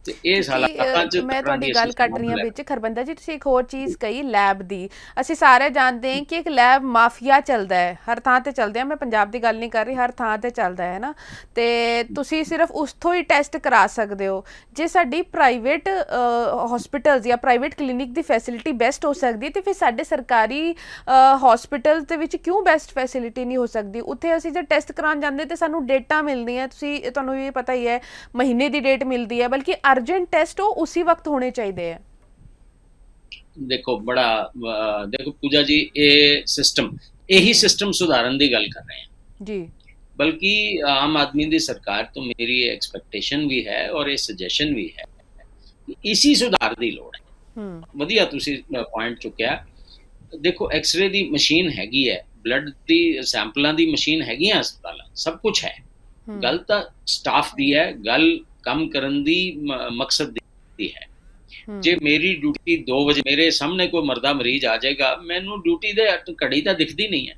मैं तुहाडी गल कट रही बिच खरबंदा जी, तुसीं एक होर चीज़ कही लैब दी। असीं सारे जानते हैं कि एक लैब माफिया चलता है, हर थां ते चलते हैं, मैं पंजाब की गल नहीं कर रही, हर थां ते चलता है ना। तो तुसीं सिर्फ उस ही टेस्ट करा सकते हो। जे साडी प्राइवेट हॉस्पिटल्स या प्राइवेट क्लिनिक की फैसिलिटी बेस्ट हो सकती, तो फिर साडे सरकारी हॉस्पिटल्स दे विच क्यों बेस्ट फैसिलिटी नहीं हो सकती? उत्थे असीं जे टेस्ट कराउण जांदे ते सानूं डेटां मिलदियां, तुहानूं ये पता ही है, महीने की डेट मिलती है, बल्कि अर्जेंट टेस्ट हो उसी वक्त होने चाहिए है। देखो बड़ा देखो पूजा जी, ये सिस्टम यही सिस्टम सुधारन की गल कर रहे हैं जी। बल्कि आम आदमी की सरकार तो मेरी एक्सपैक्टेशन भी है और ये सजेशन भी है कि इसी सुधार की लोड़ है। वधिया तुसी पॉइंट चुकिया। देखो एक्सरे की मशीन हैगी है, ब्लड की सैंपलों की मशीन हैगी हस्पताल, सब कुछ है। गल तो स्टाफ दी है, गल काम करन दी मकसद दी है। जे मेरी ड्यूटी 2 बजे मेरे सामने कोई मरदा मरीज आ जाएगा, मैनू ड्यूटी दे घड़ी तो दिखती नहीं है।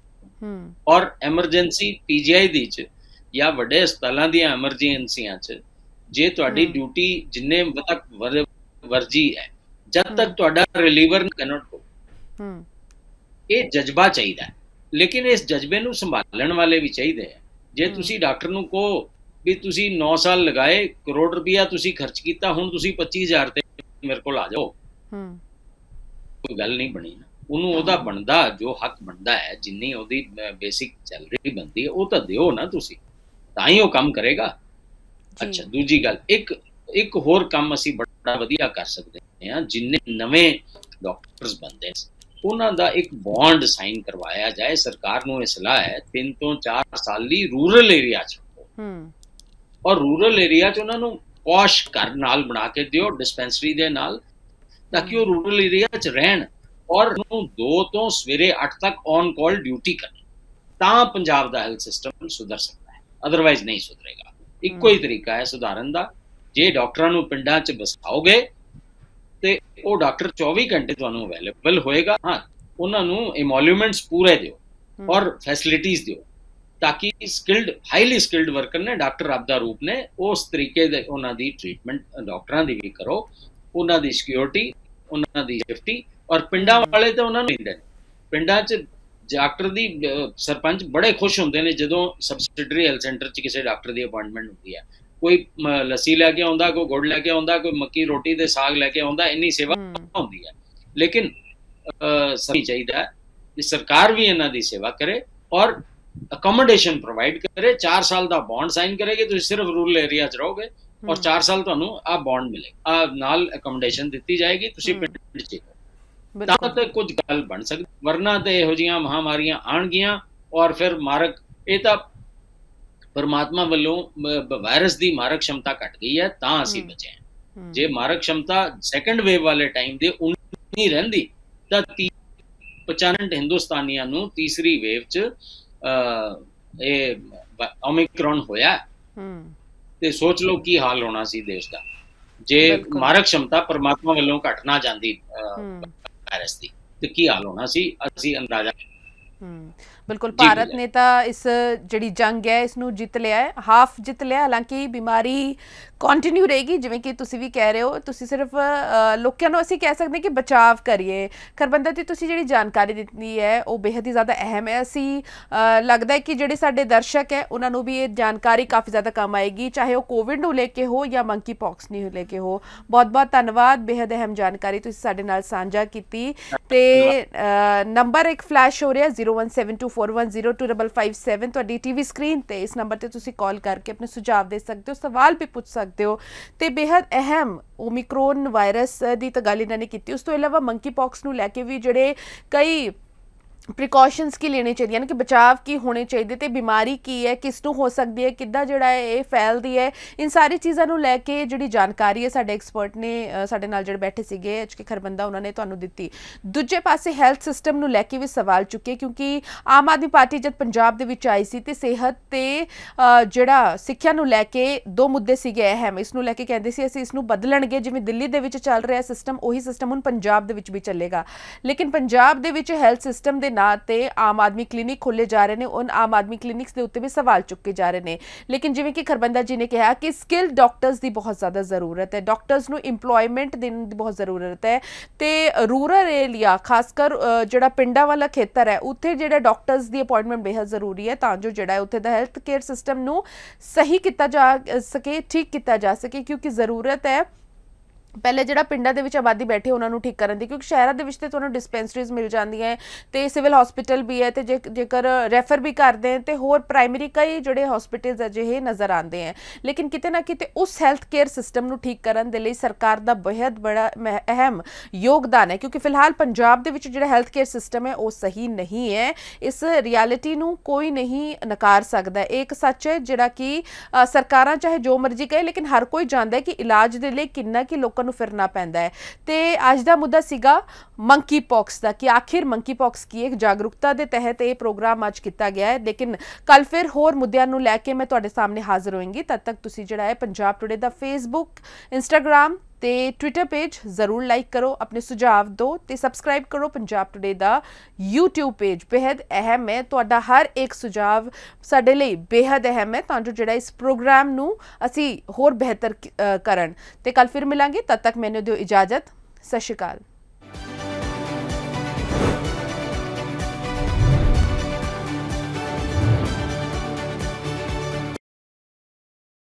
और एमरजेंसी पीजीआई दी च या वड्डे हस्पतालों दी एमरजेंसियां च जे तुहाडी ड्यूटी जिन्ने तक वर्जी है, जब तक तुहाडा रिलीवर कैनॉट हो, ये जज्बा चाहिए। लेकिन इस जज्बे नू संभालण वाले भी चाहिए। जे तुसी डॉक्टर नू कहो भी तुसी 9 साल लगाए, करोड़ रुपया तुसी खर्च किया, हुण तुसी 25,000 ते मेरे को आ जाओ, कोई गल नहीं बनी ना। ਉਹਨੂੰ ਉਹਦਾ ਬਣਦਾ ਜੋ ਹੱਕ ਬਣਦਾ ਹੈ, ਜਿੰਨੀ ਉਹਦੀ ਬੇਸਿਕ ਸੈਲਰੀ ਬਣਦੀ ਹੈ ਉਹ ਤਾਂ ਦਿਓ ਨਾ ਤੁਸੀਂ, ਤਾਂ ਹੀ ਉਹ ਕੰਮ ਕਰੇਗਾ। ਅੱਛਾ, ਦੂਜੀ ਗੱਲ, ਇੱਕ ਹੋਰ ਕੰਮ ਅਸੀਂ ਬੜਾ ਵਧੀਆ ਕਰ ਸਕਦੇ ਹਾਂ। ਜਿੰਨੇ ਨਵੇਂ ਡਾਕਟਰਸ ਬਣਦੇ ਉਹਨਾਂ ਦਾ ਇੱਕ ਬੌਂਡ ਸਾਈਨ ਕਰਵਾਇਆ ਜਾਏ। ਸਰਕਾਰ ਨੂੰ ਇਹ ਸਲਾਹ ਹੈ 3 ਤੋਂ 4 ਸਾਲ ਲਈ ਰੂਰਲ ਏਰੀਆ 'ਚ ਔਰ ਰੂਰਲ ਏਰੀਆ 'ਚ ਉਹਨਾਂ ਨੂੰ ਪੌਸ਼ ਘਰ ਨਾਲ ਬਣਾ ਕੇ ਦਿਓ ਡਿਸਪੈਂਸਰੀ ਦੇ ਨਾਲ, ਤਾਂ ਕਿ ਉਹ ਰੂਰਲ ਏਰੀਆ 'ਚ ਰਹਿਣ और 2 ਤੋਂ ਸਵੇਰੇ 8 ਤੱਕ ਔਨ ਕਾਲ ਡਿਊਟੀ ਕਰਨ। ਤਾਂ ਪੰਜਾਬ ਦਾ ਹੈਲਥ ਸਿਸਟਮ ਸੁਧਰ ਸਕਦਾ ਹੈ, ਅਦਰਵਾਈਜ਼ ਨਹੀਂ ਸੁਧਰੇਗਾ। ਇੱਕੋ ਹੀ ਤਰੀਕਾ ਹੈ ਸੁਧਾਰਨ ਦਾ, ਜੇ ਡਾਕਟਰਾਂ ਨੂੰ ਪਿੰਡਾਂ 'ਚ ਬਸਾਓਗੇ ਤੇ ਉਹ ਡਾਕਟਰ 24 ਘੰਟੇ ਤੁਹਾਨੂੰ ਅਵੇਲੇਬਲ ਹੋਏਗਾ। ਹਾਂ, ਉਹਨਾਂ ਨੂੰ ਐਮੋਲੂਮੈਂਟਸ ਪੂਰੇ ਦਿਓ ਔਰ ਫੈਸਿਲਿਟੀਜ਼ ਦਿਓ, ਤਾਂ ਕਿ ਸਕਿਲਡ ਹਾਈਲੀ ਸਕਿਲਡ ਵਰਕਰ ਨੇ, ਡਾਕਟਰ ਰੱਬ ਦਾ ਰੂਪ ਨੇ, ਉਸ ਤਰੀਕੇ ਦੇ ਉਹਨਾਂ ਦੀ ਟ੍ਰੀਟਮੈਂਟ ਡਾਕਟਰਾਂ ਦੀ ਵੀ ਕਰੋ, ਉਹਨਾਂ ਦੀ ਸਿਕਿਉਰਿਟੀ, ਉਹਨਾਂ ਦੀ ਸੇਫਟੀ। और पिंडा वाले तो उन्होंने पिंडा च डॉक्टर दी सरपंच बड़े खुश होंगे ने जो सबसिडरी हेल्थ सेंटर च किसी डॉक्टर की अपॉइंटमेंट होती है। कोई लस्सी लैके आउंदा, कोई गुड़ लैके आउंदा, कोई मक्की रोटी ते साग लैके आउंदा, इन्नी सेवा होंदी है। लेकिन सही चाहिए सरकार भी इन्हां दी सेवा करे और अकोमोडेशन प्रोवाइड करे। 4 साल का बॉन्ड साइन करेगी, तुसीं सिर्फ रूरल एरिया च रहोगे और 4 साल तुहानूं आ बॉन्ड मिलेगा, नाल अकोमोडेशन दित्ती जाएगी, तुसीं पिंड च ਤਾਂ ਤੇ ਕੁਝ ਗੱਲ ਬਣ ਸਕਦੀ। ਵਰਨਾ ਤੇ ਇਹੋ ਜਿਹੀਆਂ ਮਹਾਮਾਰੀਆਂ ਆਣਗੀਆਂ ਔਰ ਫਿਰ ਮਾਰਕ, ਇਹ ਤਾਂ ਪਰਮਾਤਮਾ ਵੱਲੋਂ ਵਾਇਰਸ ਦੀ ਮਾਰਕ ਸ਼ਮਤਾ ਘਟ ਗਈ ਹੈ ਤਾਂ ਅਸੀਂ ਬਚੇ ਹਾਂ। ਜੇ ਮਾਰਕ ਸ਼ਮਤਾ ਸੈਕੰਡ ਵੇਵ ਵਾਲੇ ਟਾਈਮ ਦੇ ਉਨੀ ਰਹਿੰਦੀ ਤਾਂ 95% ਹਿੰਦੁਸਤਾਨੀਆਂ ਨੂੰ ਤੀਸਰੀ ਵੇਵ 'ਚ ਇਹ ਓਮਿਕਰੋਨ ਹੋਇਆ ਤੇ ਸੋਚ ਲਓ ਕੀ ਹਾਲ ਹੋਣਾ ਸੀ ਦੇਸ਼ ਦਾ, ਜੇ ਮਾਰਕ ਸ਼ਮਤਾ ਪਰਮਾਤਮਾ ਵੱਲੋਂ ਘਟ ਨਾ ਜਾਂਦੀ वायरस की, तो की हाल होना सी असी अंदाजा। बिल्कुल, भारत ने तो इस जिहड़ी जंग है इसनूं जित लिया है, हाफ जित लिया। हालांकि बीमारी कंटिन्यू रहेगी, जिवें कि तुसीं भी कह रहे हो। तुसीं सिर्फ लोकां नूं असीं कह सकदे कि बचाव करिए। खरबंदा जी तुसीं जिहड़ी जानकारी दित्ती है वो बेहद ही ज़्यादा अहम है। असीं लगदा है कि जिहड़े साडे दर्शक है उन्हां नूं भी ये जानकारी काफ़ी ज़्यादा काम आएगी, चाहे वो कोविड नूं लेके हो या मंकी पॉक्स नूं लेके हो। बहुत बहुत धन्नवाद, बेहद अहम जानकारी तुसीं साडे नाल साझा कीती। ते नंबर एक फ्लैश हो रहा 01724102557 ਤੁਹਾਡੀ ਟੀਵੀ ਸਕਰੀਨ ਤੇ ਇਸ ਨੰਬਰ ਤੇ ਤੁਸੀਂ ਕਾਲ ਕਰਕੇ ਆਪਣੇ ਸੁਝਾਅ ਦੇ ਸਕਦੇ ਹੋ, ਸਵਾਲ ਵੀ ਪੁੱਛ ਸਕਦੇ ਹੋ। ਤੇ ਬੇहद ਅਹਿਮ ਓਮਿਕਰੋਨ ਵਾਇਰਸ ਦੀ ਤਾਂ ਗੱਲ ਇਹਨਾਂ ਨੇ ਕੀਤੀ। ਉਸ ਤੋਂ ਇਲਾਵਾ ਮੰਕੀ ਪੌਕਸ ਨੂੰ ਲੈ ਕੇ ਵੀ ਜਿਹੜੇ ਕਈ प्रिकॉशनस की लेने चाहिए कि बचाव की होने चाहिए, तो बीमारी की है, किस नूं हो सकती है, किद्दां जिहड़ा है ये फैलदी है, इन सारी चीज़ों नूं लैके जिहड़ी जानकारी है साडे एक्सपर्ट ने साडे नाल जिहड़े बैठे सीगे HK खरबंदा उन्होंने तुहानूं दित्ती। दूजे पासे हैल्थ सिस्टम नूं लैके भी सवाल चुके, क्योंकि आम आदमी पार्टी जब पंजाब दे विच आई सी ते सेहत ते जिहड़ा सिੱਖਿਆ नूं लैके 2 मुद्दे सीगे अहम। इस नूं लैके कहंदे सी असीं इस नूं बदलणगे, जिवें दिल्ली दे विच चल रहा सिस्टम उही सिस्टम हुण पंजाब दे विच भी चलेगा। लेकिन पंजाब दे विच हैल्थ सिस्टम दे नां ते आम आदमी क्लिनिक खोले जा रहे हैं, उन आम आदमी क्लिनिक्स के उत्ते भी सवाल चुके जा रहे हैं। लेकिन जिवें कि खरबंदा जी ने कहा कि स्किल्ड डॉक्टर्स की बहुत ज़्यादा ज़रूरत है, डॉक्टर्स नूं इंप्लॉयमेंट देने की बहुत ज़रूरत है। तो रूरल एरिया खासकर जिहड़ा पिंडां वाला खेतर है उत्थे जिहड़े डॉक्टर्स की अपॉइंटमेंट बेहद जरूरी है, तां जो जिहड़ा उत्थे दा हैल्थ केयर सिस्टम नूं सही किया जा सके, ठीक किया जा सके, क्योंकि ज़रूरत है ਪਹਿਲੇ ਜਿਹੜਾ ਪਿੰਡਾਂ ਦੇ ਵਿੱਚ ਆਬਾਦੀ ਬੈਠੀ ਉਹਨਾਂ ਨੂੰ ਠੀਕ ਕਰਨ ਦੀ, ਕਿਉਂਕਿ ਸ਼ਹਿਰਾਂ ਦੇ ਵਿੱਚ ਤੇ ਤੁਹਾਨੂੰ ਡਿਸਪੈਂਸਰੀਜ਼ ਮਿਲ ਜਾਂਦੀਆਂ ਹੈ ਤੇ ਸਿਵਲ ਹਸਪੀਟਲ ਵੀ ਹੈ, ਤੇ ਜੇਕਰ ਰੈਫਰ ਵੀ ਕਰਦੇ हैं ਤੇ ਹੋਰ ਪ੍ਰਾਇਮਰੀ ਕਈ ਜਿਹੜੇ ਹਸਪੀਟਲਸ ਅਜਿਹੇ ਨਜ਼ਰ ਆਉਂਦੇ ਹੈ। ਲੇਕਿਨ ਕਿਤੇ ਨਾ ਕਿਤੇ ਉਸ ਹੈਲਥ ਕੇਅਰ ਸਿਸਟਮ ਨੂੰ ਠੀਕ ਕਰਨ ਦੇ ਲਈ ਸਰਕਾਰ ਦਾ ਬਹੁਤ ਬੜਾ ਅਹਿਮ ਯੋਗਦਾਨ ਹੈ, ਕਿਉਂਕਿ ਫਿਲਹਾਲ ਪੰਜਾਬ ਦੇ ਵਿੱਚ ਜਿਹੜਾ ਹੈਲਥ ਕੇਅਰ ਸਿਸਟਮ ਹੈ ਉਹ ਸਹੀ ਨਹੀਂ ਹੈ। ਇਸ ਰਿਐਲਿਟੀ ਨੂੰ ਕੋਈ ਨਹੀਂ ਨਕਾਰ ਸਕਦਾ। ਇਹ ਇੱਕ ਸੱਚ ਹੈ ਜਿਹੜਾ ਕਿ ਸਰਕਾਰਾਂ ਚਾਹੇ ਜੋ ਮਰਜ਼ੀ ਕਹੇ, ਲੇਕਿਨ ਹਰ ਕੋਈ ਜਾਣਦਾ ਹੈ ਕਿ ਇਲਾਜ ਦੇ ਲਈ ਕਿੰਨਾ ਕਿ ਲੋਕਾਂ ਨੂੰ ਫਿਰਨਾ ਪੈਂਦਾ ਹੈ। ਤੇ ਅੱਜ ਦਾ ਮੁੱਦਾ ਸੀਗਾ ਮੰਕੀ ਪੌਕਸ ਦਾ, ਕਿ ਆਖਿਰ ਮੰਕੀ ਪੌਕਸ ਕੀ ਹੈ। ਜਾਗਰੂਕਤਾ ਦੇ ਤਹਿਤ ਇਹ ਪ੍ਰੋਗਰਾਮ ਅੱਜ ਕੀਤਾ ਗਿਆ ਹੈ, ਲੇਕਿਨ ਕੱਲ ਫਿਰ ਹੋਰ ਮੁੱਦਿਆਂ ਨੂੰ ਲੈ ਕੇ ਮੈਂ ਤੁਹਾਡੇ ਸਾਹਮਣੇ ਹਾਜ਼ਰ ਹੋਵਾਂਗੀ। ਤਦ ਤੱਕ ਤੁਸੀਂ ਜਿਹੜਾ ਹੈ ਪੰਜਾਬ ਟੁਡੇ ਦਾ ਫੇਸਬੁੱਕ, ਇੰਸਟਾਗ੍ਰਾਮ ਤੇ ਟਵਿੱਟਰ ਪੇਜ ਜ਼ਰੂਰ ਲਾਈਕ ਕਰੋ, ਆਪਣੇ ਸੁਝਾਅ ਦਿਓ ਤੇ ਸਬਸਕ੍ਰਾਈਬ ਕਰੋ ਪੰਜਾਬ ਟੁਡੇ ਦਾ YouTube ਪੇਜ। ਬੇहद ਅਹਿਮ ਹੈ, ਤੁਹਾਡਾ ਹਰ ਇੱਕ ਸੁਝਾਅ ਸਾਡੇ ਲਈ ਬੇहद ਅਹਿਮ ਹੈ, ਤਾਂ ਜੋ ਜਿਹੜਾ ਇਸ ਪ੍ਰੋਗਰਾਮ ਨੂੰ ਅਸੀਂ ਹੋਰ ਬਿਹਤਰ ਕਰਨ। ਤੇ ਕੱਲ ਫਿਰ ਮਿਲਾਂਗੇ, ਤਦ ਤੱਕ ਮੈਨੂੰ ਦਿਓ ਇਜਾਜ਼ਤ। ਸਤਿ ਸ਼੍ਰੀ ਅਕਾਲ।